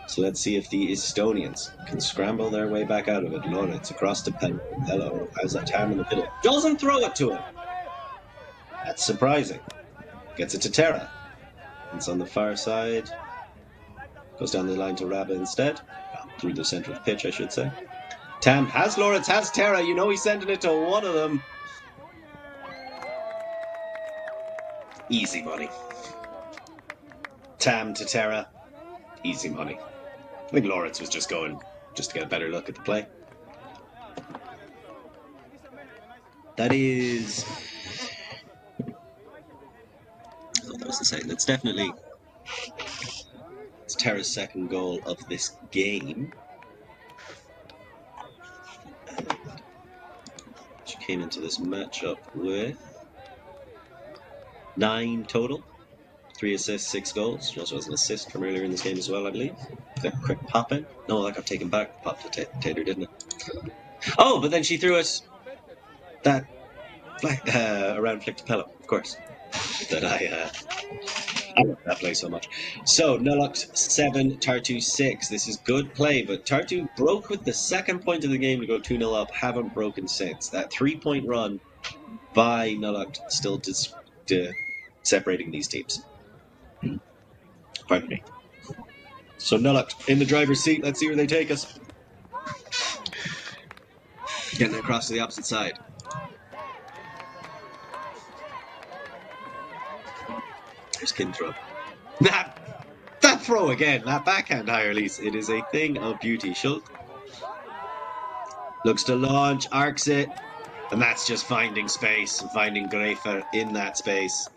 A: So let's see if the Estonians can scramble their way back out of it. Lawrence across to Pen. Hello, how's that time in the middle? Doesn't throw it to him. That's surprising. Gets it to Terra. It's on the far side. Goes down the line to Rabba instead. Through the center of the pitch, I should say. Tam has Lawrence, has Terra. You know he's sending it to one of them. Easy money. Tam to Terra. Easy money. I think Lawrence was just going just to get a better look at the play. That is... I thought that was the same. That's definitely... It's Terra's second goal of this game. And she came into this matchup with 9 total. 3 assists, 6 goals. She also has an assist from earlier in this game as well, I believe. Got a quick pop in. No, that got taken back. Popped to Taylor, didn't it? Oh, but then she threw it that around flick to Pelham, of course. That I love that play so much. So, Nullacht 7, Tartu 6. This is good play, but Tartu broke with the second point of the game to go 2-0 up. Haven't broken since. That 3-point run by Nullacht still separating these teams. Pardon me. So Nullacht in the driver's seat. Let's see where they take us. Getting across to the opposite side. There's Kinthrop. That throw again. That backhand high release. It is a thing of beauty. Schultz looks to launch, arcs it, and that's just finding space and finding Greifer in that space.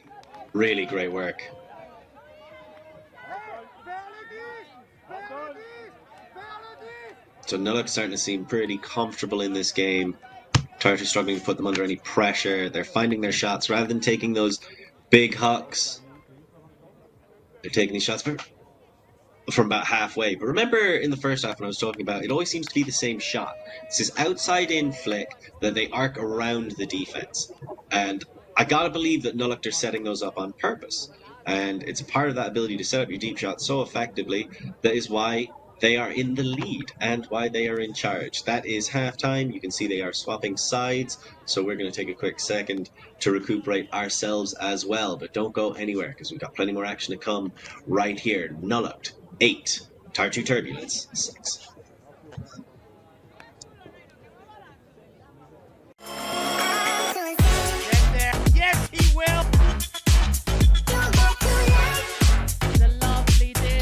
A: Really great work. So Nullacht starting to seem pretty comfortable in this game. Tartu struggling to put them under any pressure. They're finding their shots rather than taking those big hucks. They're taking these shots for from about halfway. But remember in the first half when I was talking about, it always seems to be the same shot. It's this outside-in flick that they arc around the defense. And I gotta believe that Nullacht are setting those up on purpose. And it's a part of that ability to set up your deep shot so effectively that is why they are in the lead and why they are in charge. That is halftime. You can see they are swapping sides. So we're going to take a quick second to recuperate ourselves as well. But don't go anywhere because we've got plenty more action to come right here. Nullacht 8, Tartu Turbulance 6.
B: Get there. Yes, he will. The lovely day.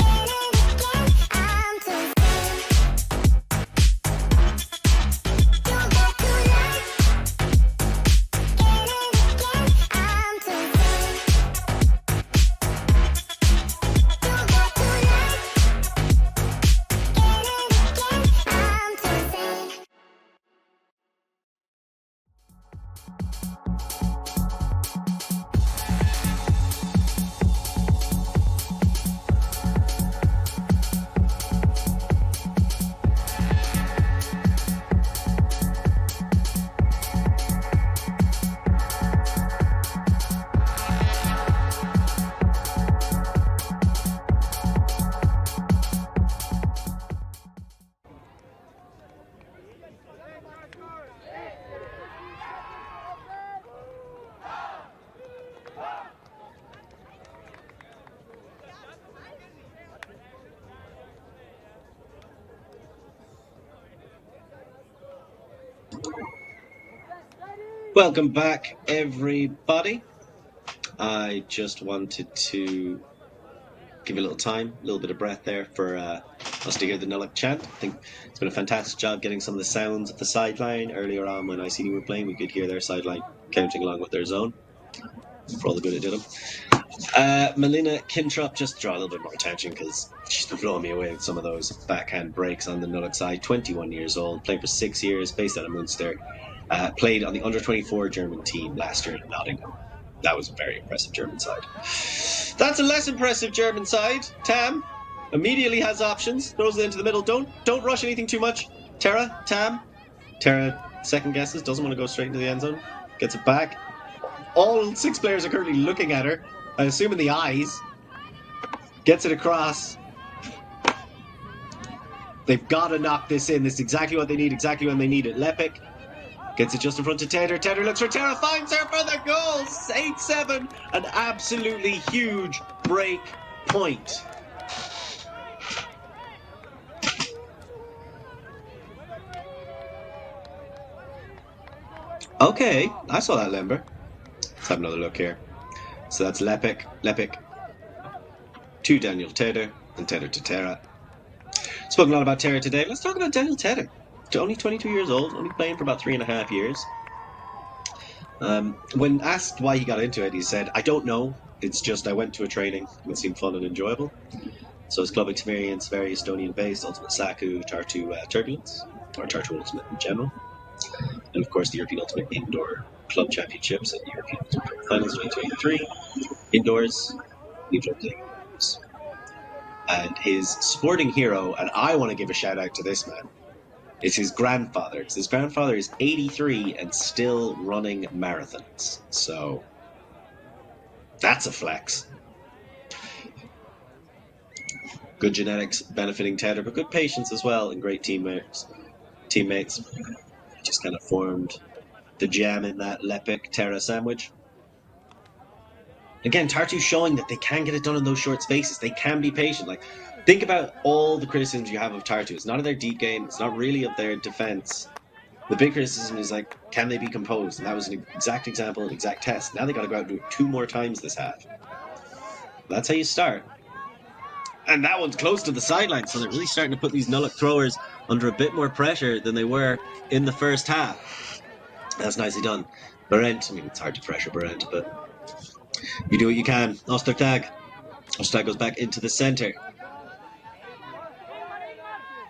A: Welcome back, everybody. I just wanted to give you a little time, a little bit of breath there for us to hear the Nullacht chant. I think it's been a fantastic job getting some of the sounds at the sideline. Earlier on when ICD were playing, we could hear their sideline counting along with their zone for all the good it did them. Melina Kintrop, just draw a little bit more attention because she's been blowing me away with some of those backhand breaks on the Nullacht side. 21 years old, playing for 6 years, based out of Munster. Played on the under-24 German team last year in Nottingham. That was a very impressive German side. That's a less impressive German side. Tam immediately has options, throws it into the middle. Don't rush anything too much. Tam. Tara second guesses, doesn't want to go straight into the end zone. Gets it back. All 6 players are currently looking at her. I assume in the eyes. Gets it across. They've got to knock this in. This is exactly what they need, exactly when they need it. Lepik gets it just in front of Tedder. Tedder looks for Tara, finds her for the goal. 8-7. An absolutely huge break point. Okay, I saw that limber. Let's have another look here. So that's Lepik to Daniel Tedder, and Tedder to Tara. Spoken a lot about Tara today. Let's talk about Daniel Tedder. Only 22 years old, only playing for about 3.5 years. When asked why he got into it, he said, I don't know. It's just I went to a training and it seemed fun and enjoyable. So his club experience, very Estonian-based, Ultimate Saku, Tartu Turbulance, or Tartu Ultimate in general. And of course the European Ultimate Indoor Club Championships and European Ultimate Finals 2023. Indoors, games. And his sporting hero, and I want to give a shout out to this man, is his grandfather. His grandfather is 83 and still running marathons. So that's a flex. Good genetics benefiting Tedder, but good patience as well, and great teammates. Just kind of formed the gem in that Lepik Terra sandwich. Again, Tartu showing that they can get it done in those short spaces. They can be patient. Like, think about all the criticisms you have of Tartu. It's not of their deep game. It's not really of their defense. The big criticism is, like, can they be composed? And that was an exact example, an exact test. Now they got to go out and do it 2 more times this half. That's how you start. And that one's close to the sideline, so they're really starting to put these Nullacht throwers under a bit more pressure than they were in the first half. That's nicely done. Barent, I mean, it's hard to pressure Barent, but you do what you can. Ostertag. Ostertag goes back into the centre.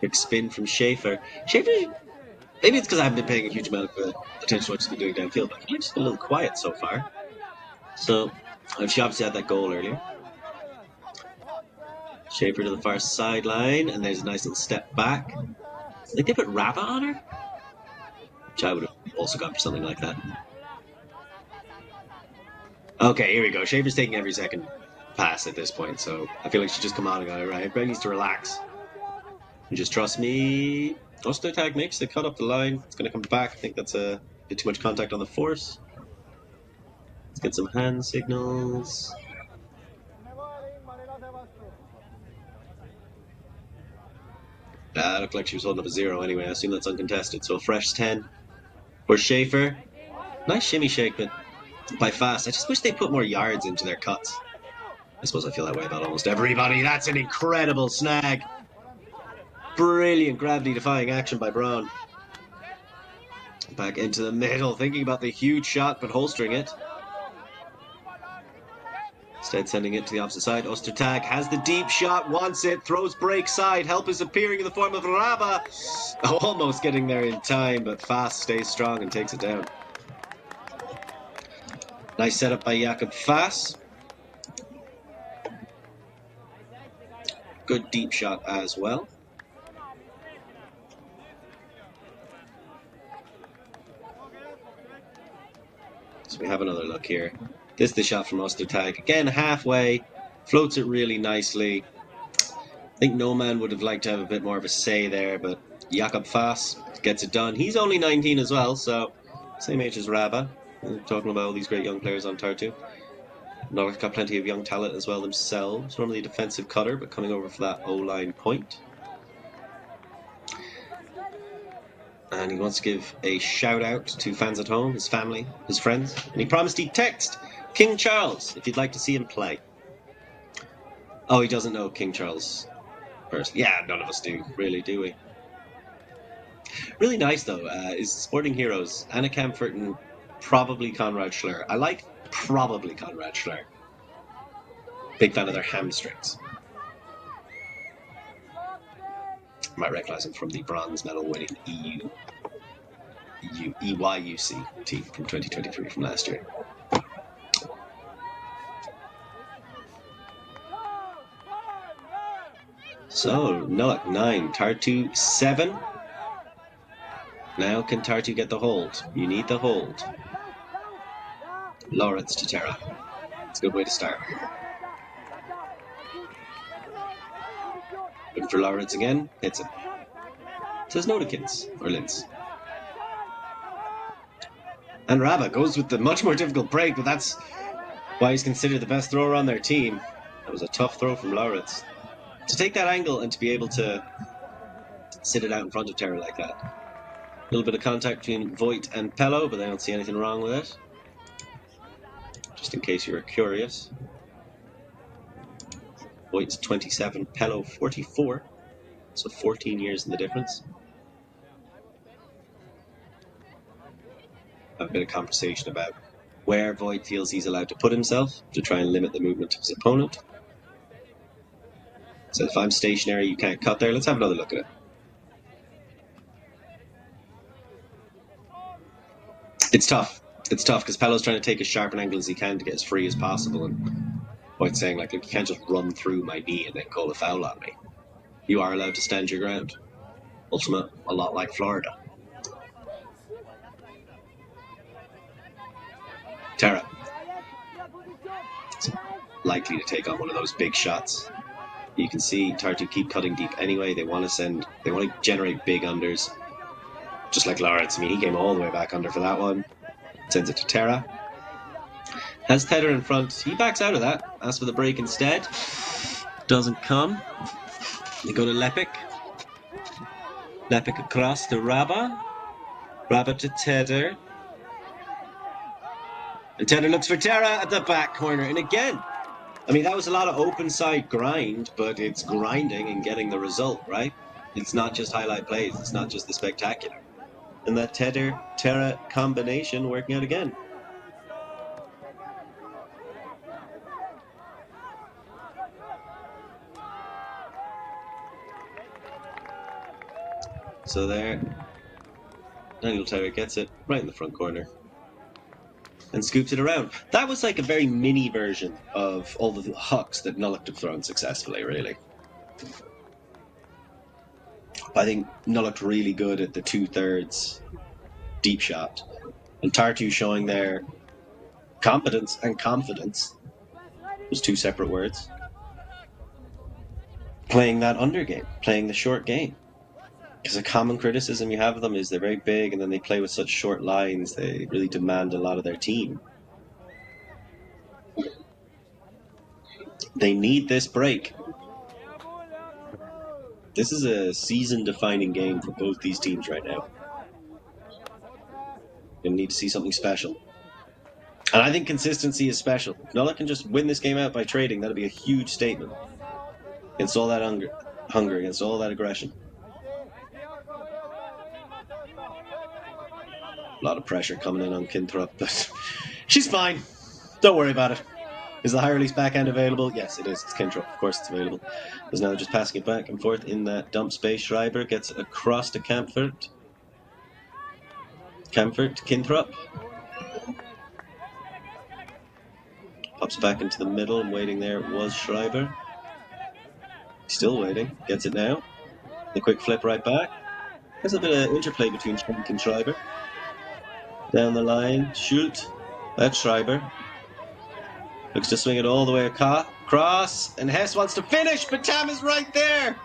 A: Big spin from Schaefer. Schaefer, maybe it's because I haven't been paying a huge amount of attention to what she's been doing downfield, but she's been a little quiet so far. So, she obviously had that goal earlier. Schaefer to the far sideline, and there's a nice little step back. I think they put Raba on her, which I would have also gone for something like that. Okay, here we go. Schaefer's taking every second pass at this point, so I feel like she just come on and go, right, everybody needs to relax. And just trust me. Ostertag makes the cut up the line. It's going to come back. I think that's a bit too much contact on the force. Let's get some hand signals. Looked like she was holding up a 0 anyway. I assume that's uncontested. So a fresh 10 for Schaefer. Nice shimmy shake, but by fast. I just wish they put more yards into their cuts. I suppose I feel that way about almost everybody. That's an incredible snag. Brilliant gravity-defying action by Braun. Back into the middle, thinking about the huge shot, but holstering it. Instead, sending it to the opposite side. Ostertag has the deep shot, wants it, throws break side. Help is appearing in the form of Raba. Almost getting there in time, but fast stays strong and takes it down. Nice setup by Jakob Fass. Good deep shot as well. So we have another look here. This is the shot from Ostertag. Again, halfway. Floats it really nicely. I think no man would have liked to have a bit more of a say there, but Jakob Fass gets it done. He's only 19 as well, so same age as Raba. We're talking about all these great young players on Tartu. Nullacht got plenty of young talent as well themselves. Normally a defensive cutter, but coming over for that O-line point. And he wants to give a shout out to fans at home, his family, his friends. And he promised he'd text King Charles if you'd like to see him play. Oh, he doesn't know King Charles first. Yeah, none of us do, really, do we? Really nice, though, is Sporting Heroes, Anna Camfort and probably Konrad Schleur. I like probably Konrad Schleur. Big fan of their hamstrings. You might recognise him from the bronze medal winning EUCS team from 2023 from last year. So, Nullacht 9, Tartu 7. Now can Tartu get the hold? You need the hold. Lawrence to Terra. It's a good way to start. Looking for Lawrence again. Hits it. Says no to Kins or Linz. And Raba goes with the much more difficult break, but that's why he's considered the best thrower on their team. That was a tough throw from Lawrence. To take that angle and to be able to sit it out in front of Terra like that. A little bit of contact between Voigt and Pello, but I don't see anything wrong with it. Just in case you were curious. Voigt's 27, Pello 44. So 14 years in the difference. Have a bit of conversation about where Voigt feels he's allowed to put himself to try and limit the movement of his opponent. So if I'm stationary, you can't cut there. Let's have another look at it. It's tough. It's tough because Pello's trying to take as sharp an angle as he can to get as free as possible. And Voigt's saying, like, look, you can't just run through my knee and then call a foul on me. You are allowed to stand your ground. Ultima, a lot like Florida. Terra. It's likely to take on one of those big shots. You can see Tartu keep cutting deep anyway. They want to generate big unders. Just like Lawrence. I mean, he came all the way back under for that one. Sends it to Terra. Has Tedder in front. He backs out of that. Asks for the break instead. Doesn't come. They go to Lepik. Lepik across to Raba. Raba to Tedder. And Tedder looks for Terra at the back corner. And again, I mean, that was a lot of open side grind, but it's grinding and getting the result, right? It's not just highlight plays. It's not just the spectacular. And that Tedder-Terra combination working out again. So there, Daniel Terra gets it right in the front corner and scoops it around. That was like a very mini version of all the hucks that Nullacht have thrown successfully, really. I think Nullacht really good at the 2/3 deep shot, and Tartu showing their competence and confidence. There's two separate words. Playing that under game, playing the short game. Because a common criticism you have of them is they're very big and then they play with such short lines, they really demand a lot of their team. They need this break. This is a season-defining game for both these teams right now. They need to see something special. And I think consistency is special. If Nullacht can just win this game out by trading, that'll be a huge statement. Against all that hunger, against all that aggression. A lot of pressure coming in on Kinthrop, but she's fine. Don't worry about it. Is the high release backhand available? Yes, it is. It's Kinthrop. Of course it's available. There's now just passing it back and forth in that dump space. Schreiber gets across to Kampfert. Kinthrop. Pops back into the middle and waiting there was Schreiber. Still waiting. Gets it now. The quick flip right back. There's a bit of interplay between Schreiber and Schreiber. Down the line. Shoot. That's Schreiber. Looks to swing it all the way across. And Hess wants to finish, but Tam is right there.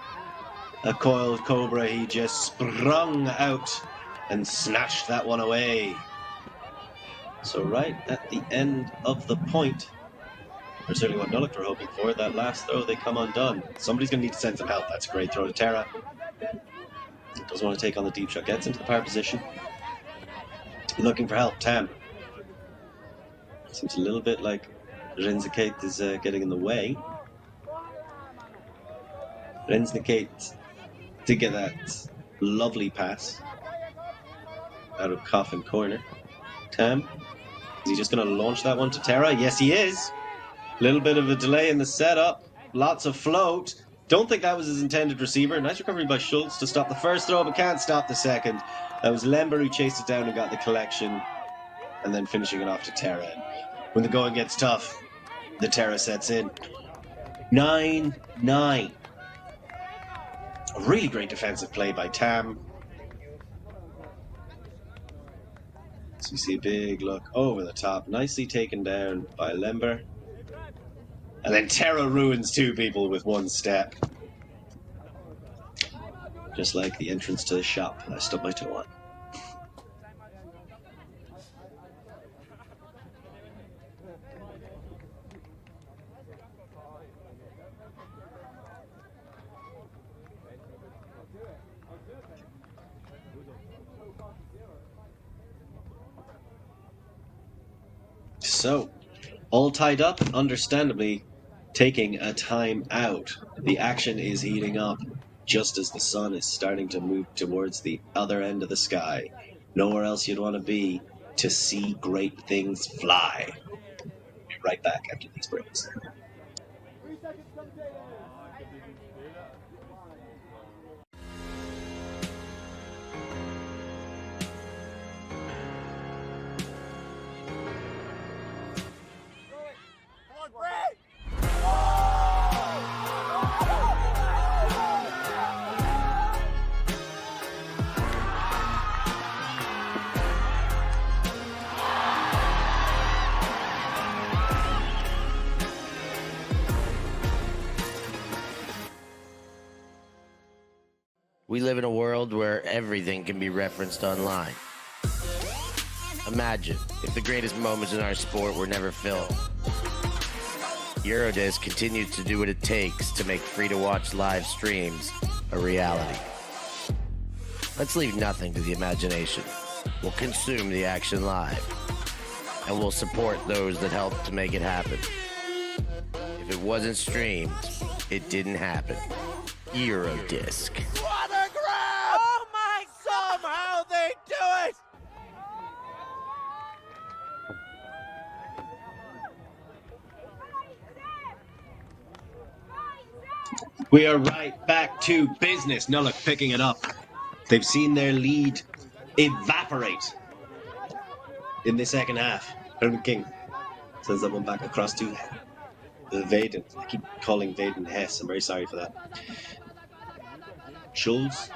A: A coiled cobra. He just sprung out and snatched that one away. So right at the end of the point, or certainly what Nullacht were hoping for, that last throw, they come undone. Somebody's going to need to send some help. That's a great throw to Terra. Doesn't want to take on the deep shot. Gets into the power position. Looking for help. Tam. Seems a little bit like Renzekate is getting in the way. Renzekate did get that lovely pass out of coffin corner. Tam. Is he just going to launch that one to Terra? Yes, he is. Little bit of a delay in the setup. Lots of float. Don't think that was his intended receiver. Nice recovery by Schultz to stop the first throw, but can't stop the second. That was Lember who chased it down and got the collection, and then finishing it off to Terra. When the going gets tough, the Terra sets in. 9-9. A really great defensive play by Tam. So you see a big look over the top. Nicely taken down by Lember. And then Terra ruins two people with one step. Just like the entrance to the shop I stubbed my toe on. So, all tied up, understandably taking a time out. The action is heating up just as the sun is starting to move towards the other end of the sky. Nowhere else you'd want to be to see great things fly. Be right back after these breaks.
C: We live in a world where everything can be referenced online. Imagine if the greatest moments in our sport were never filmed. Eurodisc continues to do what it takes to make free-to-watch live streams a reality. Let's leave nothing to the imagination. We'll consume the action live, and we'll support those that help to make it happen. If it wasn't streamed, it didn't happen. Eurodisc.
B: What a grab! Oh my! Somehow they do it!
A: We are right back to business. Nullacht picking it up. They've seen their lead evaporate in the second half. Herman King sends that one back across to Vaden. I keep calling Vaden Hess. I'm very sorry for that. Schulz.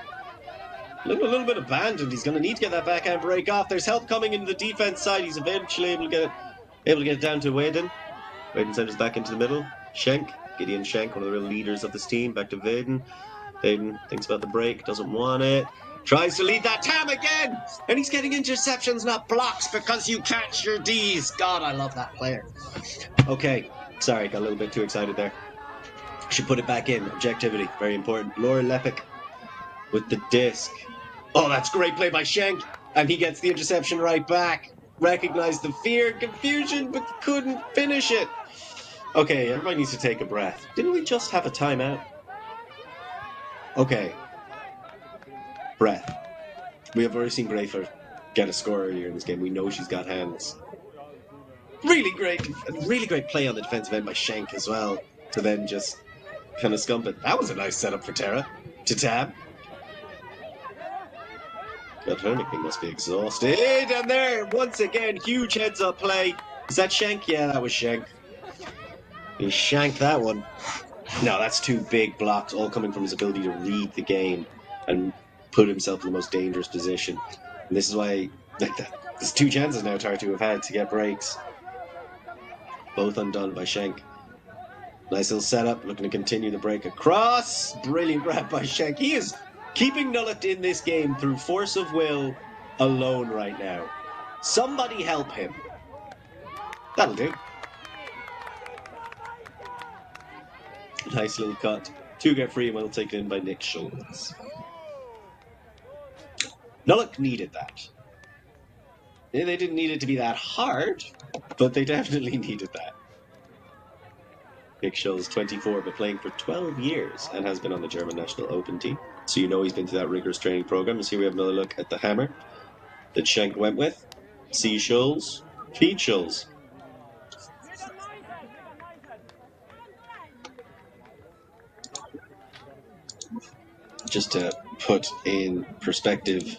A: A little bit abandoned. He's going to need to get that backhand break off. There's help coming into the defense side. He's eventually able to get it down to Vaden. Vaden sends back into the middle. Schenk. Gideon Schenk, one of the real leaders of this team. Back to Vaden. Vaden thinks about the break. Doesn't want it. Tries to lead that Tam again! And he's getting interceptions, not blocks, because you catch your Ds. God, I love that player. Okay. Sorry, got a little bit too excited there. Should put it back in. Objectivity, very important. Laura Lepic with the disc. Oh, that's great play by Schenk. And he gets the interception right back. Recognized the fear, confusion, but couldn't finish it. Okay, everybody needs to take a breath. Didn't we just have a timeout? Okay. Breath. We have already seen Grafer get a score earlier in this game. We know she's got hands. Really great play on the defensive end by Schenk as well. To then just kind of scump it. That was a nice setup for Tara. To Tab. God, Hernigking must be exhausted. And there, once again, huge heads-up play. Is that Schenk? Yeah, that was Schenk. He shanked that one. No, that's two big blocks, all coming from his ability to read the game and put himself in the most dangerous position. And this is why, like that, there's two chances now Tartu have had to get breaks. Both undone by Schenk. Nice little setup, looking to continue the break across. Brilliant grab by Schenk. He is keeping Nullacht in this game through force of will alone right now. Somebody help him. That'll do. Nice little cut. Two get free and we'll take it in by Nick Schultz. Nullacht needed that. Yeah, they didn't need it to be that hard, but they definitely needed that. Nick Schultz, 24, but playing for 12 years and has been on the German national open team. So you know he's been through that rigorous training program. And here we have another look at the hammer that Schenk went with. See Schultz, feed Schultz. Just to put in perspective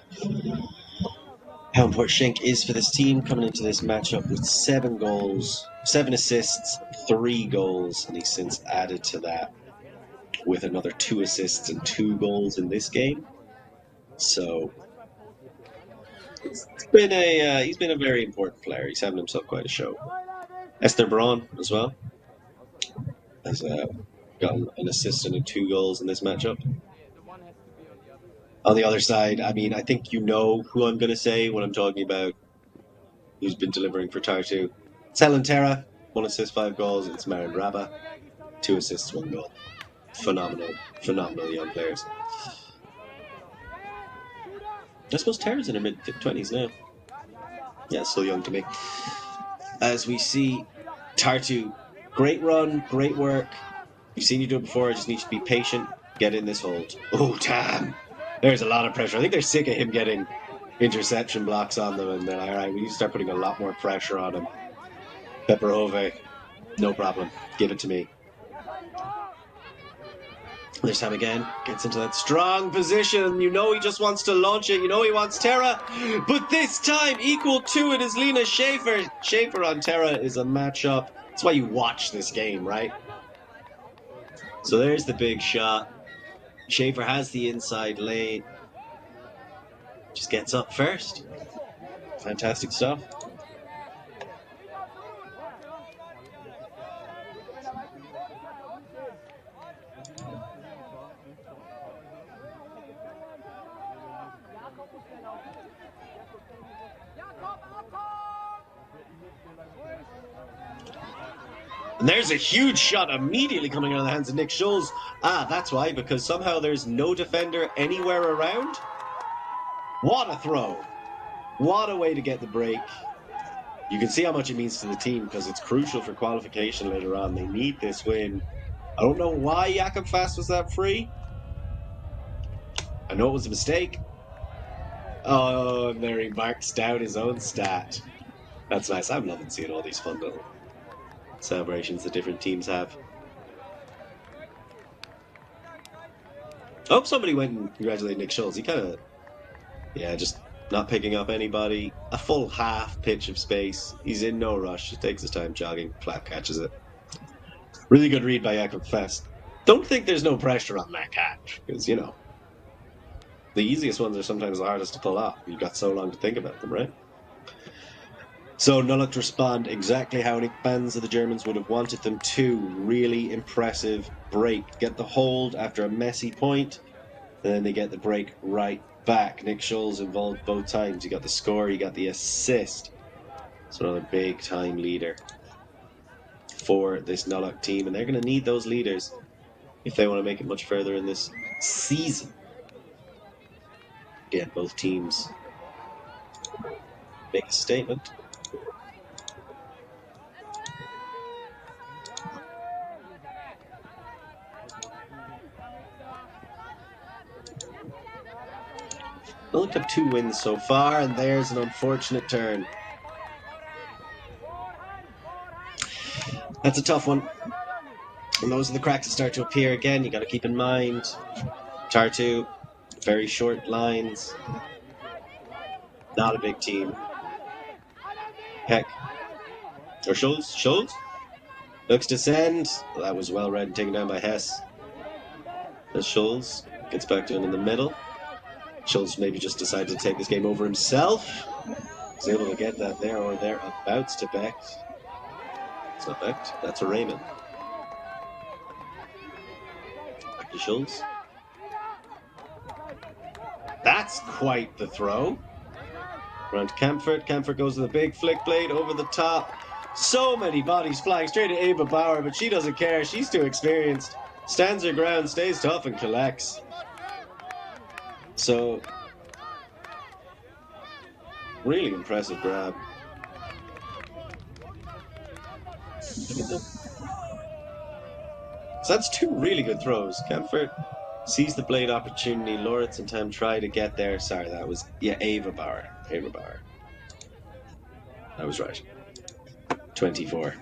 A: how important Schenk is for this team, coming into this matchup with 7 goals, 7 assists, 3 goals, and he's since added to that with another 2 assists and 2 goals in this game. So he's been a very important player. He's having himself quite a show. Esther Braun as well has got an assist and 2 goals in this matchup. On the other side, I mean, I think you know who I'm going to say when I'm talking about who's been delivering for Tartu. It's Helen Terra, 1 assist, 5 goals. It's Marin Raba, 2 assists, 1 goal. Phenomenal young players. I suppose Terra's in her mid-20s now. Yeah, still young to me. As we see Tartu, great run, great work. We've seen you do it before, I just need you to be patient, get in this hold. Oh, damn! There's a lot of pressure. I think they're sick of him getting interception blocks on them, and they're like, alright, we need to start putting a lot more pressure on him. Pepperove, no problem. Give it to me. This time again, gets into that strong position. You know he just wants to launch it. You know he wants Terra. But this time, equal to it is Lena Schaefer. Schaefer on Terra is a matchup. That's why you watch this game, right? So there's the big shot. Schaefer has the inside lane. Just gets up first. Fantastic stuff. And there's a huge shot immediately coming out of the hands of Nick Schultz. Ah, that's why, because somehow there's no defender anywhere around. What a throw. What a way to get the break. You can see how much it means to the team because it's crucial for qualification later on. They need this win. I don't know why Jakob Fast was that free. I know it was a mistake. Oh, and there he marks down his own stat. That's nice. I'm loving seeing all these fun little celebrations that different teams have. I hope somebody went and congratulated Nick Schultz. He kind of, just not picking up anybody. A full half pitch of space. He's in no rush. He takes his time jogging. Flat catches it. Really good read by Jakob Fest. Don't think there's no pressure on that catch, because, you know, the easiest ones are sometimes the hardest to pull off. You've got so long to think about them, right? So Nullacht respond exactly how Nick fans of the Germans would have wanted them to. Really impressive break. Get the hold after a messy point, and then they get the break right back. Nick Scholl's involved both times. He got the score, he got the assist. So another big time leader for this Nullacht team, and they're going to need those leaders if they want to make it much further in this season. Again, both teams make a statement. They looked up 2 wins so far, and there's an unfortunate turn. That's a tough one. And those are the cracks that start to appear again. You got to keep in mind, Tartu, very short lines, not a big team. Heck, or Schulz looks to send. Well, that was well read and taken down by Hess. As Schulz gets back to him in the middle. Schulz maybe just decided to take this game over himself. He's able to get that there or thereabouts to Becht. It's not Becht, that's a Raymond. Back to Schulz. That's quite the throw. Around to Kampfert. Kampfert goes with a big flick blade over the top. So many bodies flying straight at Ava Bauer, but she doesn't care. She's too experienced. Stands her ground, stays tough, and collects. So, really impressive grab. So that's 2 really good throws. Kampfert sees the blade opportunity. Loritz and Tam try to get there. Sorry, that was, Ava Bauer. Ava Bauer. I was right. 24.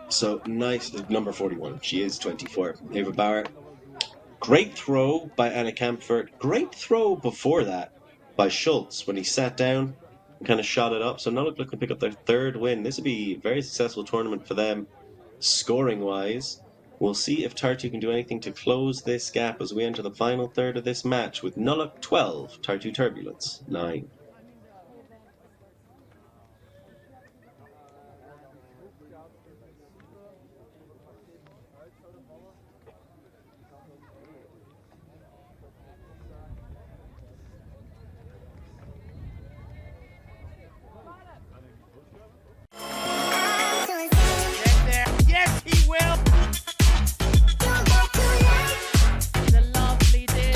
A: So, nice. Number 41. She is 24. Ava Bauer. Great throw by Anna Kampfert. Great throw before that by Schulz when he sat down and kind of shot it up. So Nullacht looking to pick up their 3rd win. This would be a very successful tournament for them, scoring-wise. We'll see if Tartu can do anything to close this gap as we enter the final third of this match with Nullacht 12, Tartu Turbulance 9.
B: Get there. Yes, he will. The lovely did.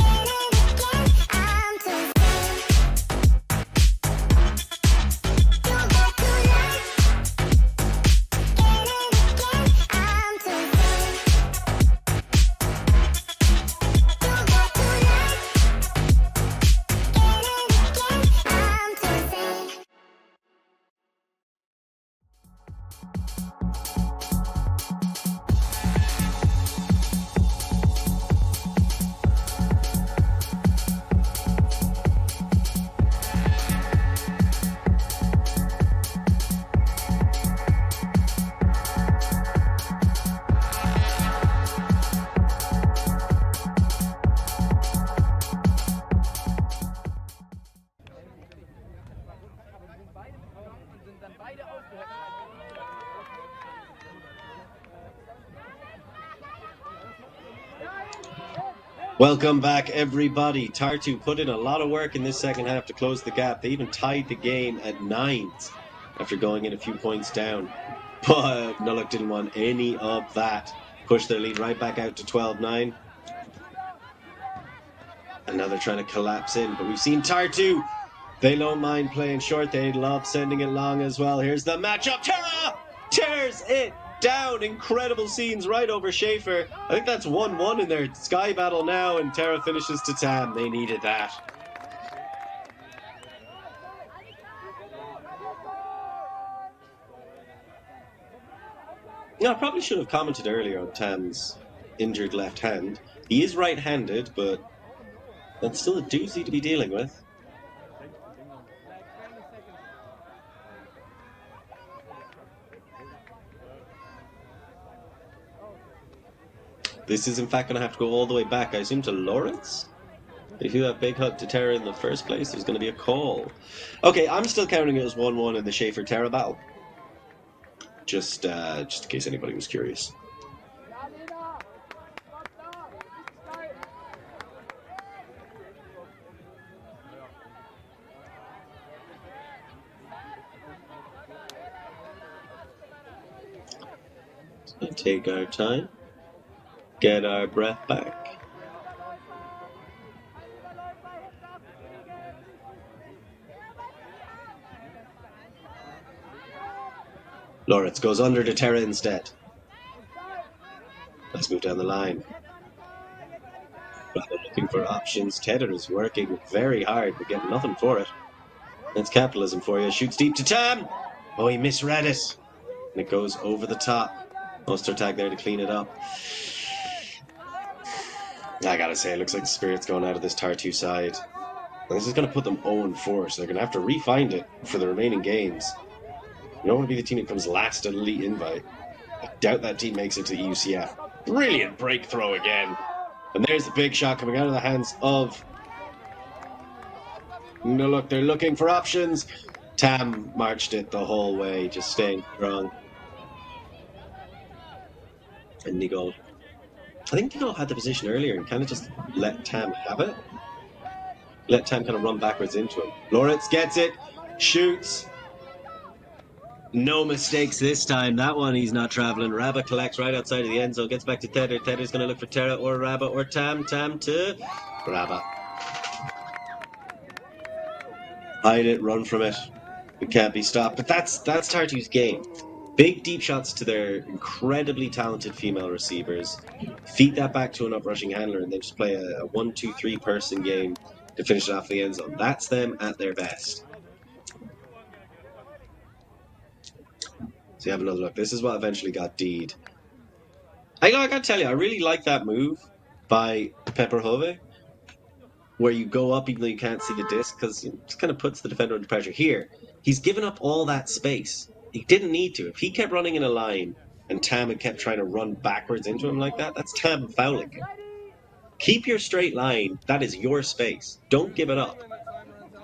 A: Welcome back, everybody. Tartu put in a lot of work in this second half to close the gap. They even tied the game at 9s after going in a few points down. But Nullacht didn't want any of that. Pushed their lead right back out to 12-9. And now they're trying to collapse in. But we've seen Tartu. They don't mind playing short. They love sending it long as well. Here's the matchup. Tara tears it down. Incredible scenes right over Schaefer. I think that's 1-1 in their sky battle now, and Tara finishes to Tam. They needed that. Yeah, I probably should have commented earlier on Tam's injured left hand. He is right-handed, but that's still a doozy to be dealing with. This is in fact going to have to go all the way back, I assume, to Lawrence? If you have Big Hug to Terra in the first place, there's going to be a call. Okay, I'm still counting it as 1-1 in the Schaefer-Terra battle. Just in case anybody was curious. So take our time, get our breath back. Lawrence goes under to Terra instead. Let's move down the line. Rather looking for options. Tedder is working very hard, but getting nothing for it. That's capitalism for you. Shoots deep to Tam! Oh, he misread it. And it goes over the top. Monster tag there to clean it up. I gotta say, it looks like the spirit's going out of this Tartu side. And this is going to put them 0-4, so they're going to have to re-find it for the remaining games. You don't want to be the team that comes last at Elite Invite. I doubt that team makes it to the EUCF. Brilliant break throw again. And there's the big shot coming out of the hands of... No, look, they're looking for options. Tam marched it the whole way, just staying strong. And Nigel... I think Nigel had the position earlier and kind of just let Tam have it. Let Tam kind of run backwards into him. Lawrence gets it, shoots... No mistakes this time. That one he's not travelling. Rabba collects right outside of the end zone. Gets back to Tedder. Tedder's going to look for Terra or Rabba or Tam. Tam to Rabba. Hide it. Run from it. It can't be stopped. But that's Tartu's game. Big deep shots to their incredibly talented female receivers. Feed that back to an up-rushing handler and then just play a 1-2-3 person game to finish it off the end zone. That's them at their best. So you have another look. This is what eventually got D'd. I gotta tell you, I really like that move by Pepperhove, where you go up even though you can't see the disc, because it just kind of puts the defender under pressure. Here, he's given up all that space. He didn't need to. If he kept running in a line and Tam had kept trying to run backwards into him like that, that's Tam fouling him. Keep your straight line. That is your space. Don't give it up.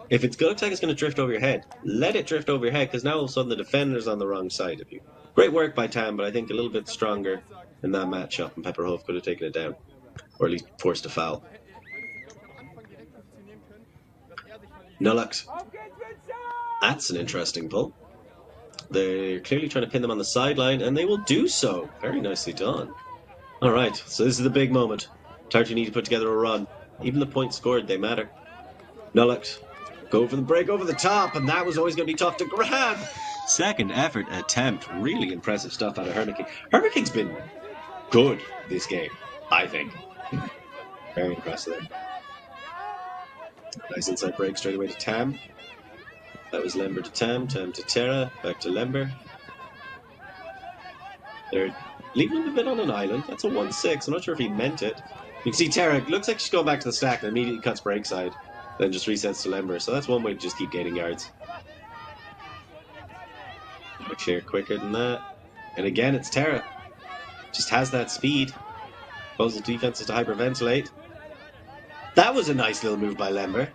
A: If it looks like it's going to drift over your head, let it drift over your head, because now all of a sudden the defender's on the wrong side of you. Great work by Tam, but I think a little bit stronger in that matchup, and Pepperhove could have taken it down, or at least forced a foul. Nullacht. That's an interesting pull. They're clearly trying to pin them on the sideline, and they will do so. Very nicely done. Alright, so this is the big moment. Tartu need to put together a run. Even the points scored, they matter. Nullacht. Go for the break over the top, and that was always going to be tough to grab. Second effort attempt. Really impressive stuff out of Hermiking. Hermiking's been good this game, I think. Very impressive. Nice inside break straight away to Tam. That was Lember to Tam, Tam to Terra, back to Lember. They're leaving him a bit on an island. That's a 1-6. I'm not sure if he meant it. You can see Terra, looks like she's going back to the stack and immediately cuts break side. Then just resets to Lember. So that's one way to just keep gaining yards. Clear quicker than that. And again, it's Terra. Just has that speed. Pulls the defenses to hyperventilate. That was a nice little move by Lember.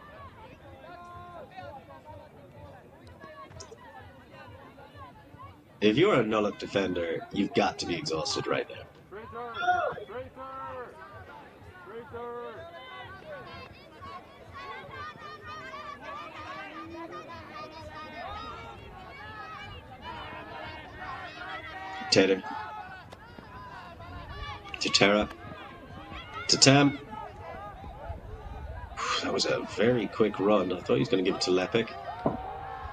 A: If you're a Nullacht defender, you've got to be exhausted right now. Tedder. To Terra. To Tam. That was a very quick run. I thought he was going to give it to Lepik.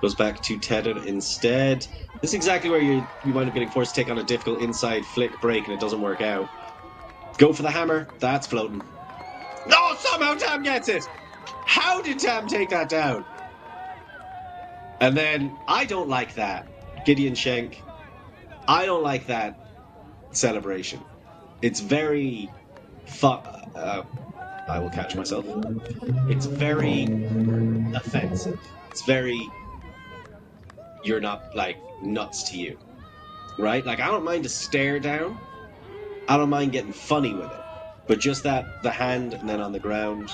A: Goes back to Tedder instead. This is exactly where you wind up getting forced to take on a difficult inside flick break and it doesn't work out. Go for the hammer. That's floating. No, somehow Tam gets it. How did Tam take that down? And then, I don't like that. Gideon Schenk. I don't like that celebration. It's very... I will catch myself. It's very offensive. It's very... You're not, like, nuts to you. Right? Like, I don't mind a stare down. I don't mind getting funny with it. But just that, the hand and then on the ground.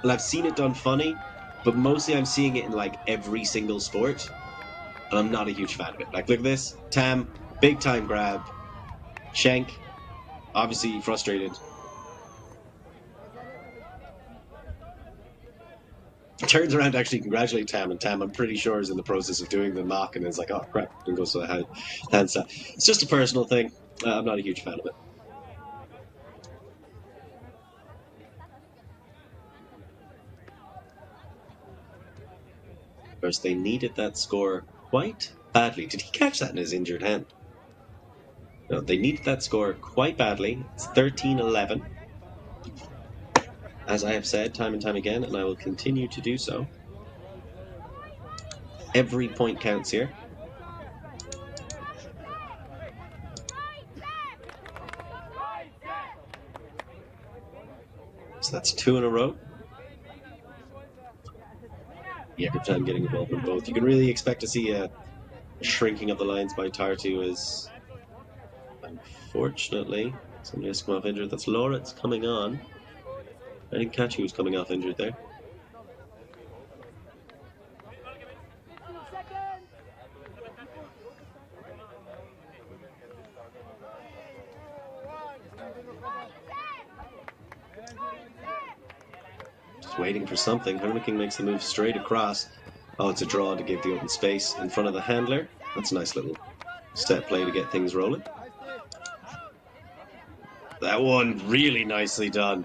A: And I've seen it done funny, but mostly I'm seeing it in like every single sport. And I'm not a huge fan of it. Like, look at this. Tam, big time grab. Shank, obviously frustrated. Turns around to actually congratulate Tam, and Tam, I'm pretty sure, is in the process of doing the knock and is like, oh crap, and goes to the handstand. It's just a personal thing. I'm not a huge fan of it. Of course, they needed that score quite badly. Did he catch that in his injured hand? No, they needed that score quite badly. It's 13-11. As I have said time and time again, and I will continue to do so. Every point counts here. So that's 2 in a row. Yeah, good time getting involved in both. You can really expect to see a shrinking of the lines by Tartu as, unfortunately, somebody has come off injured. That's Loritz coming on. I didn't catch who was coming off injured there. Just waiting for something. Hermiking makes the move straight across. Oh, it's a draw to give the open space in front of the handler. That's a nice little step play to get things rolling. That one really nicely done.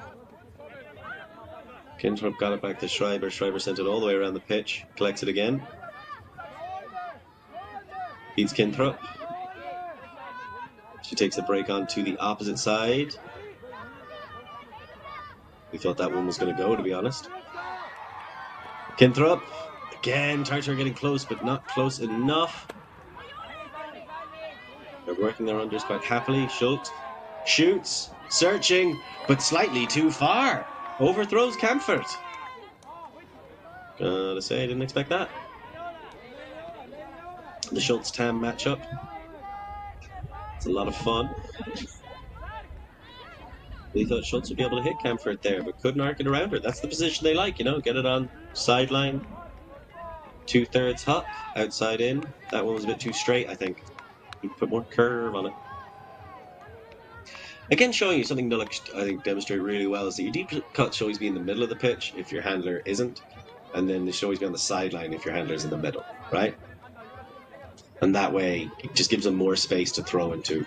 A: Kintrup got it back to Schreiber. Schreiber sent it all the way around the pitch. Collects it again. Beats Kintrup. She takes a break on to the opposite side. We thought that one was going to go, to be honest. Kintrup. Again, Tartu getting close, but not close enough. They're working their unders quite happily. Schultz shoots, searching, but slightly too far. Overthrows Camfort. Gotta say, I didn't expect that. The Schultz-Tam matchup. It's a lot of fun. We thought Schultz would be able to hit Camfort there, but couldn't arc it around her. That's the position they like, you know, get it on sideline. 2/3 huck, outside in. That one was a bit too straight, I think. You put more curve on it. Again, showing you something Nullacht, I think, demonstrate really well is that your deep cut should always be in the middle of the pitch if your handler isn't, and then they should always be on the sideline if your handler's in the middle, right? And that way, it just gives them more space to throw into,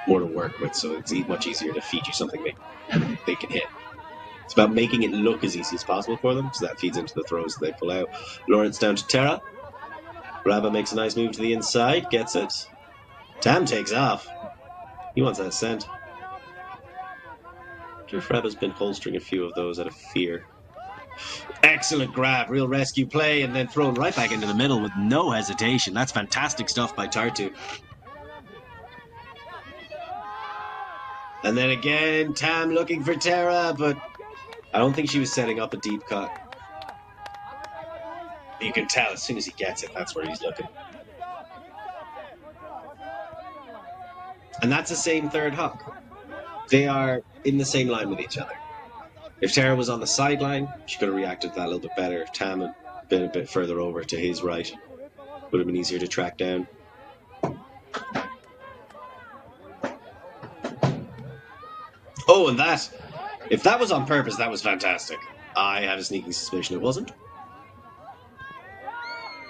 A: more to work with, so it's much easier to feed you something they can hit. It's about making it look as easy as possible for them, so that feeds into the throws that they pull out. Lawrence down to Terra. Rabba makes a nice move to the inside, gets it. Tam takes off. He wants that sent. Jeff Rabba's been holstering a few of those out of fear. Excellent grab, real rescue play, and then thrown right back into the middle with no hesitation. That's fantastic stuff by Tartu. And then again, Tam looking for Terra, but I don't think she was setting up a deep cut. You can tell as soon as he gets it, that's where he's looking. And that's the same third huck. They are in the same line with each other. If Terra was on the sideline, she could have reacted to that a little bit better. If Tam had been a bit further over to his right, would have been easier to track down. Oh, and that, if that was on purpose, that was fantastic. I had a sneaking suspicion it wasn't.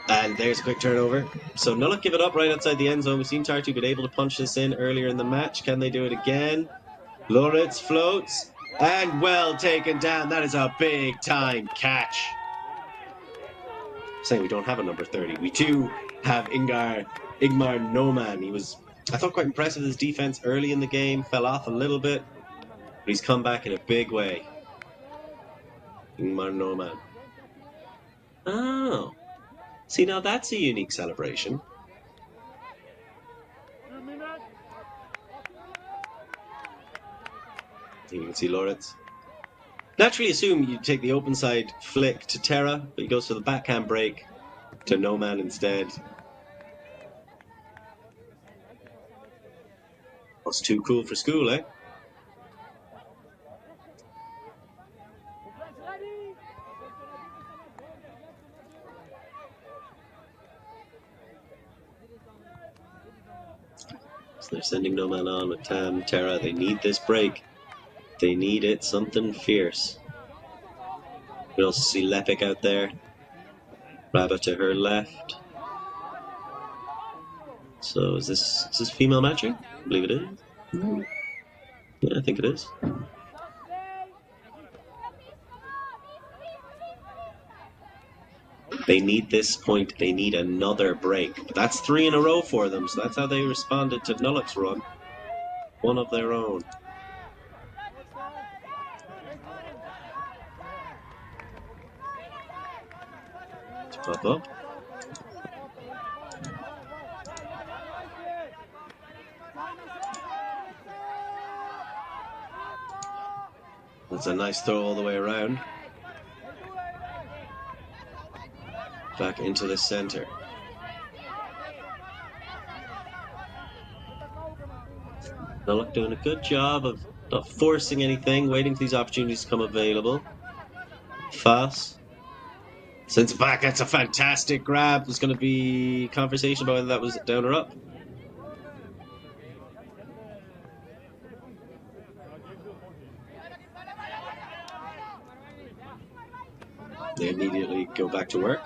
A: And there's a quick turnover. So Nullacht give it up right outside the end zone. We've seen Tartu been able to punch this in earlier in the match. Can they do it again? Loritz floats. And well taken down. That is a big time catch. Saying we don't have a number 30. We do have Ingmar Noman. He was, I thought, quite impressive with his defense early in the game. Fell off a little bit. But he's come back in a big way. Ingmar Noman. Oh. See, now that's a unique celebration. You can see Loritz. Naturally assume you take the open side flick to Terra, but he goes for the backhand break to No Man instead. That's too cool for school, eh? So they're sending No Man on with Tam, Terra. They need this break. They need it. Something fierce. We also see Lepic out there. Rabbit to her left. So is this female matching? I believe it is. Yeah, I think it is. They need this point. They need another break. But that's 3 in a row for them, so that's how they responded to Nullacht's run. One of their own. To pop up. That's a nice throw all the way around. Back into the center. Nullacht doing a good job of not forcing anything, waiting for these opportunities to come available. Fast. Sends it back. That's a fantastic grab. There's going to be conversation about whether that was down or up. They immediately go back to work.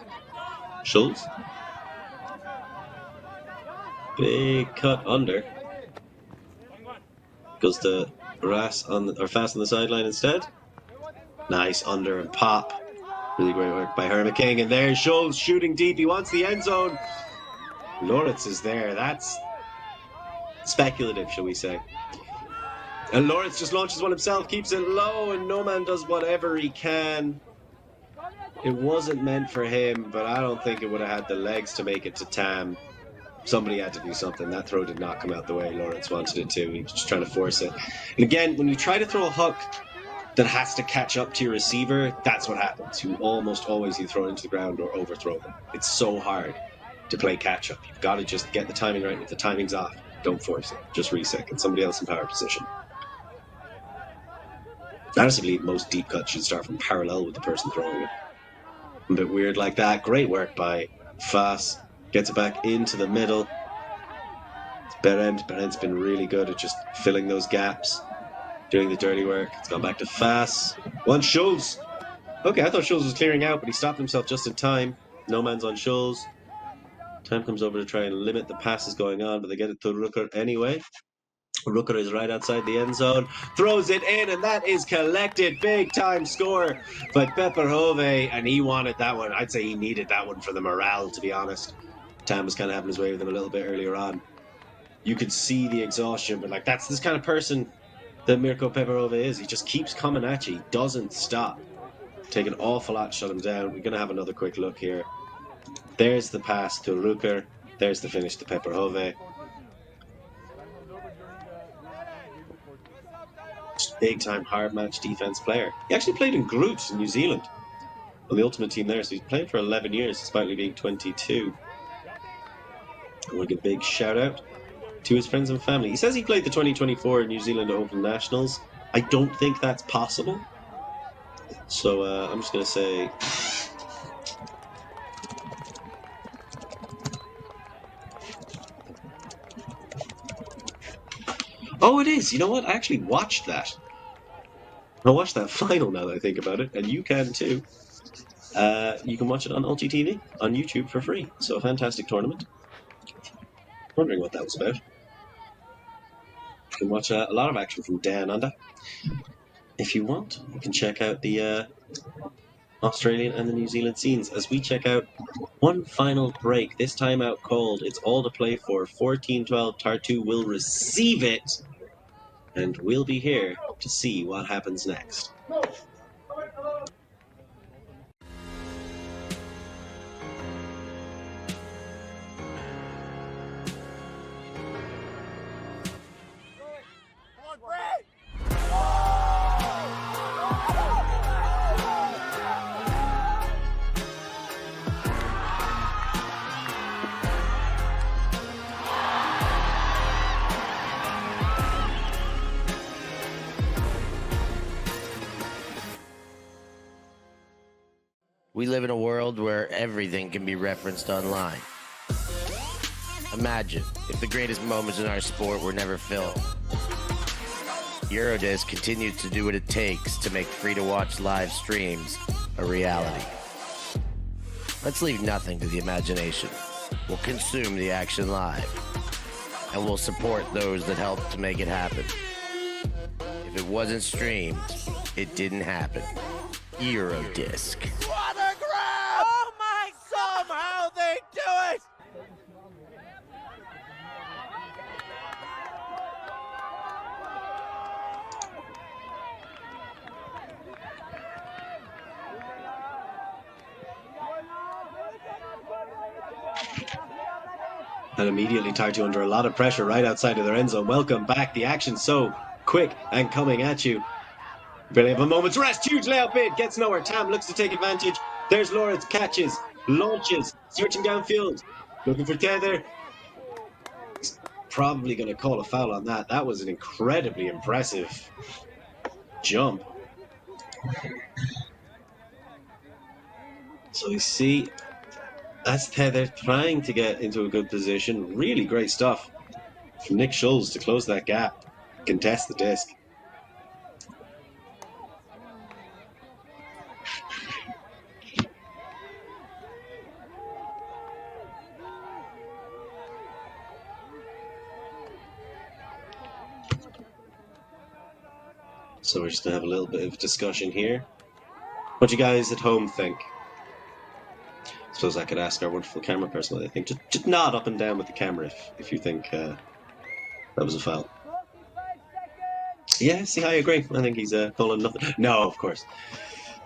A: Schultz. Big cut under. Goes to Fast on the sideline instead. Nice under and pop. Really great work by Hermit King. And there's Schultz shooting deep. He wants the end zone. Loritz is there. That's speculative, shall we say. And Loritz just launches one himself, keeps it low, and No Man does whatever he can. It wasn't meant for him, but I don't think it would have had the legs to make it to Tam. Somebody had to do something. That throw did not come out the way Loritz wanted it to. He was just trying to force it. And again, when you try to throw a hook that has to catch up to your receiver, that's what happens. You almost always either throw it into the ground or overthrow them. It's so hard to play catch up. You've got to just get the timing right. If the timing's off, don't force it. Just reset. Get somebody else in power position. I honestly believe most deep cuts should start from parallel with the person throwing it. A bit weird like that. Great work by Fast. Gets it back into the middle. It's Berend. Berend's been really good at just filling those gaps, doing the dirty work. It's gone back to Fast. One Schultz. Okay, I thought Schultz was clearing out, but he stopped himself just in time. No Man's on Schultz. Time comes over to try and limit the passes going on, but they get it to Rucker anyway. Rucker is right outside the end zone, throws it in, and that is collected. Big time score by Pepperhove, and he wanted that one. I'd say he needed that one for the morale, to be honest. Tam was kind of having his way with him a little bit earlier on. You could see the exhaustion, but like that's this kind of person that Mirko Pepperhove is. He just keeps coming at you. He doesn't stop. Take an awful lot to shut him down. We're going to have another quick look here. There's the pass to Rucker. There's the finish to Pepperhove. Big time hard match defense player. He actually played in Groot in New Zealand on the Ultimate Team there, so he's played for 11 years despite only being 22. I want to give a big shout out to his friends and family. He says he played the 2024 New Zealand Open Nationals. I don't think that's possible, so I'm just going to say oh, it is. You know what? I actually watched that. I watched that final now that I think about it, and you can too. You can watch it on Ulti TV on YouTube for free. So a fantastic tournament. Wondering what that was about. You can watch a lot of action from Dan Under. If you want, you can check out the Australian and the New Zealand scenes as we check out one final break. This time out cold. It's all to play for. 14-12. Tartu will receive it. And we'll be here to see what happens next.
C: We live in a world where everything can be referenced online. Imagine if the greatest moments in our sport were never filmed. Eurodisc continues to do what it takes to make free-to-watch live streams a reality. Let's leave nothing to the imagination. We'll consume the action live, and we'll support those that help to make it happen. If it wasn't streamed, it didn't happen. Eurodisc.
B: What a grab! Oh my, somehow they do it!
A: And immediately Tartu under a lot of pressure right outside of their end zone. Welcome back. The action so quick and coming at you. Barely have a moment's rest. Huge layout bid. Gets nowhere. Tam looks to take advantage. There's Lawrence. Catches. Launches. Searching downfield. Looking for Tether. He's probably going to call a foul on that. That was an incredibly impressive jump. So you see, that's Tether trying to get into a good position. Really great stuff from Nick Schulz to close that gap. Contest the disc. So we're just going to have a little bit of discussion here. What do you guys at home think? I suppose I could ask our wonderful camera person what they think. Just nod up and down with the camera if you think that was a foul.
D: 45 seconds.
A: Yeah, see, I agree. I think he's calling nothing. No, of course.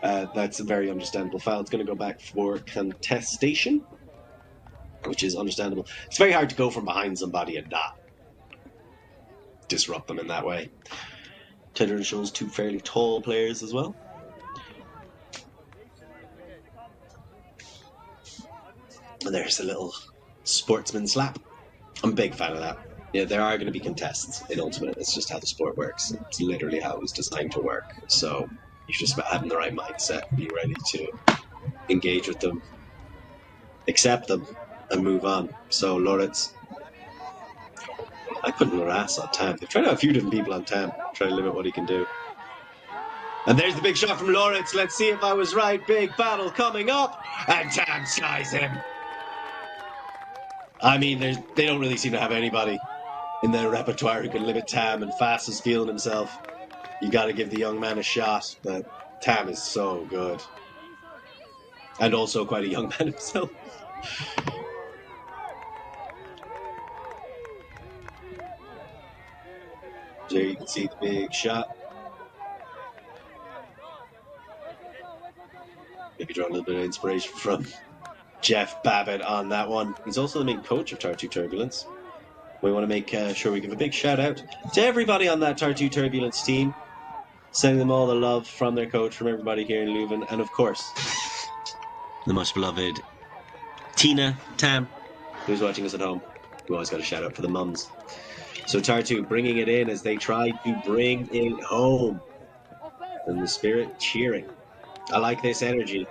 A: That's a very understandable foul. It's going to go back for contestation, which is understandable. It's very hard to go from behind somebody and not disrupt them in that way. Tedder shows two fairly tall players as well. And there's a little sportsman slap. I'm a big fan of that. Yeah, there are going to be contests in Ultimate. It's just how the sport works. It's literally how it was designed to work. So you're just about having the right mindset, be ready to engage with them, accept them, and move on. So Loretz, I put Loras on Tam. They've tried out a few different people on Tam, trying to limit what he can do. And there's the big shot from Loretz. Let's see if I was right. Big battle coming up, and Tam skies him. I mean, they don't really seem to have anybody in their repertoire who can limit Tam, and Fast is feeling himself. You got to give the young man a shot, but Tam is so good. And also quite a young man himself. There you can see the big shot. Maybe draw a little bit of inspiration from Jeff Babbitt on that one. He's also the main coach of Tartu Turbulence. We want to make sure we give a big shout out to everybody on that Tartu Turbulence team, sending them all the love from their coach, from everybody here in Leuven, and of course, the much beloved Tina, Tam, who's watching us at home. We always got a shout out for the mums. So Tartu bringing it in as they try to bring it home, and the spirit cheering. I like this energy.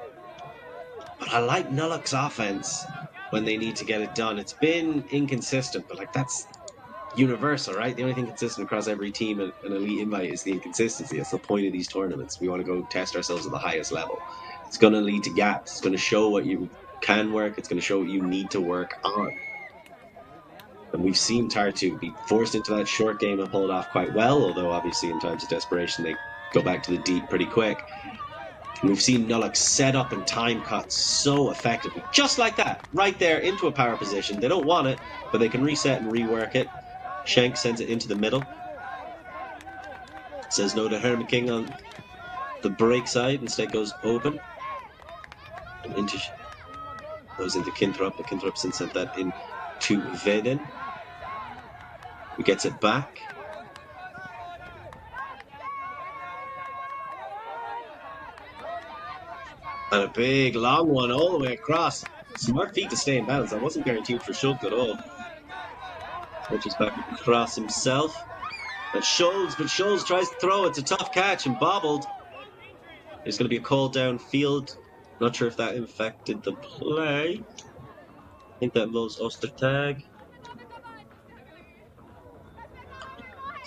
A: But I like Nullacht's offense when they need to get it done. It's been inconsistent, but like that's universal, right? The only thing consistent across every team at an elite invite is the inconsistency. That's the point of these tournaments. We want to go test ourselves at the highest level. It's going to lead to gaps. It's going to show what you can work. It's going to show what you need to work on. And we've seen Tartu be forced into that short game and pull it off quite well, although obviously in times of desperation they go back to the deep pretty quick. And we've seen Nullacht set up and time cuts so effectively. Just like that, right there into a power position. They don't want it, but they can reset and rework it. Shank sends it into the middle. Says no to Herman King on the break side. Instead goes open. And goes into Kinthrop. But Kinthrop since sent that in to Veden. Who gets it back. And a big long one all the way across. Smart feet to stay in bounds. That wasn't guaranteed for Schultz at all. Switches back across himself. And Schultz, but Schultz tries to throw. It's a tough catch and bobbled. There's going to be a call downfield. Not sure if that infected the play. I think that involves Ostertag.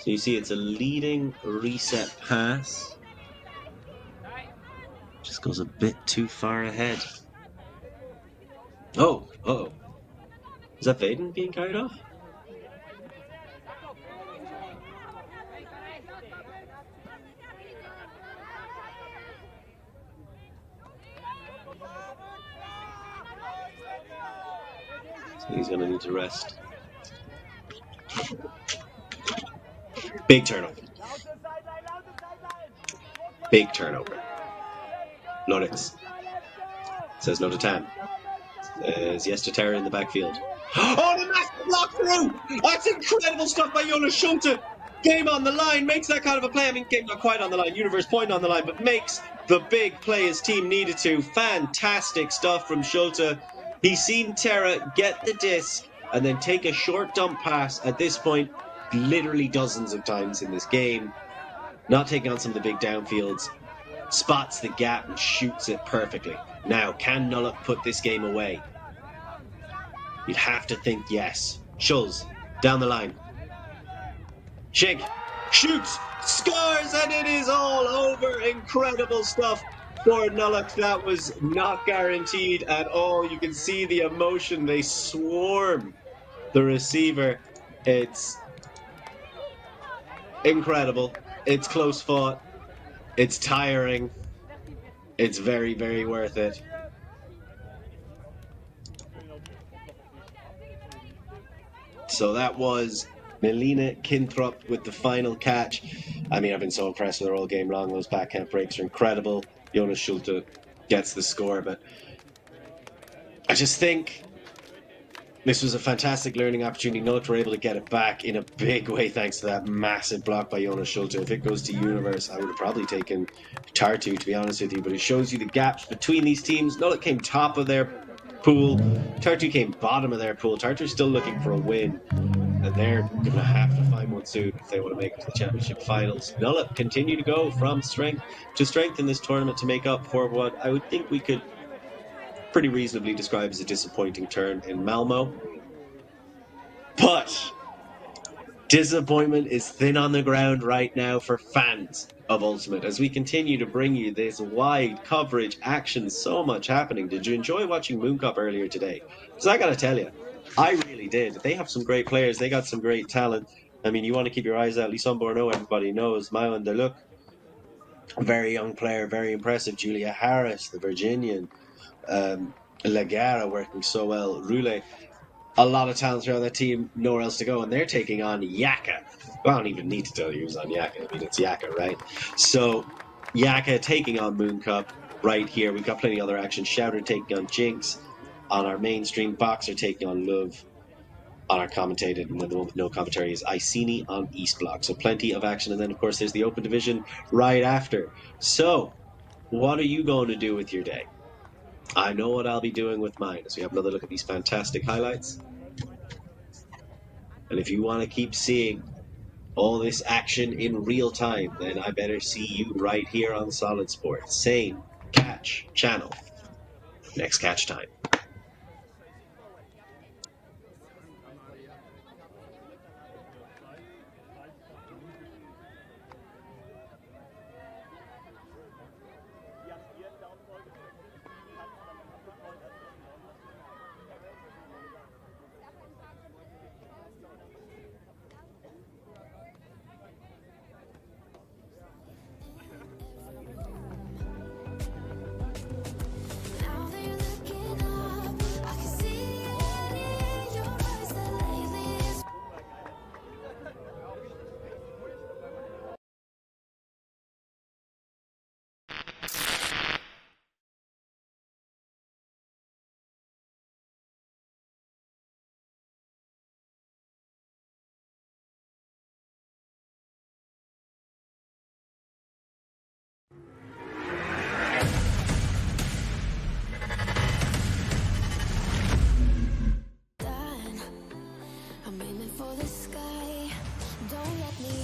A: So you see it's a leading reset pass. Just goes a bit too far ahead. Oh, uh-oh. Is that Vaden being carried off? So he's going to need to rest. Big turnover. Big turnover. Lorenz says no to Tan. Says yes to Terra in the backfield. Oh, the massive block through! That's incredible stuff by Jonas Schulte. Game on the line, makes that kind of a play. I mean, game not quite on the line, Universe point on the line, but makes the big play his team needed to. Fantastic stuff from Schulte. He's seen Terra get the disc and then take a short dump pass at this point literally dozens of times in this game. Not taking on some of the big downfields. Spots the gap and shoots it perfectly. Now, can Nullacht put this game away? You'd have to think yes. Schulz, down the line. Shig, shoots, scores, and it is all over. Incredible stuff for Nullacht. That was not guaranteed at all. You can see the emotion. They swarm the receiver. It's incredible. It's close fought. It's tiring. It's very, very worth it. So that was Melina Kinthrop with the final catch. I mean, I've been so impressed with her all game long. Those backhand breaks are incredible. Jonas Schulte gets the score, but I just think this was a fantastic learning opportunity. Nullacht were able to get it back in a big way thanks to that massive block by Jonas Schulte. If it goes to Universe, I would have probably taken Tartu, to be honest with you, but it shows you the gaps between these teams. Nullacht came top of their pool. Tartu came bottom of their pool. Tartu's still looking for a win, and they're going to have to find one soon if they want to make it to the championship finals. Nullacht continue to go from strength to strength in this tournament to make up for what I would think we could pretty reasonably describe as a disappointing turn in Malmo. But disappointment is thin on the ground right now for fans of Ultimate as we continue to bring you this wide coverage, action, so much happening. Did you enjoy watching Moon Cup earlier today? Because I gotta tell you, I really did. They have some great players. They got some great talent. I mean, you want to keep your eyes out. Lison Bourneau, everybody knows. Mayon Deluc, a very young player, very impressive. Julia Harris, the Virginian. Lagara working so well. Roulé, a lot of talent throughout that team, nowhere else to go, and they're taking on Yaka. Well, I don't even need to tell you who's on Yaka. I mean, it's Yaka, right? So, Yaka taking on Moon Cup right here. We've got plenty of other action. Shouter taking on Jinx on our mainstream. Boxer taking on Love on our commentated, and then the one with no commentary is Iceni on East Block. So, plenty of action, and then, of course, there's the Open Division right after. So, what are you going to do with your day? I know what I'll be doing with mine as we have another look at these fantastic highlights. And if you want to keep seeing all this action in real time, then I better see you right here on Solid Sports. Same catch channel. Next catch time.
E: I'm aiming for the sky. Don't let me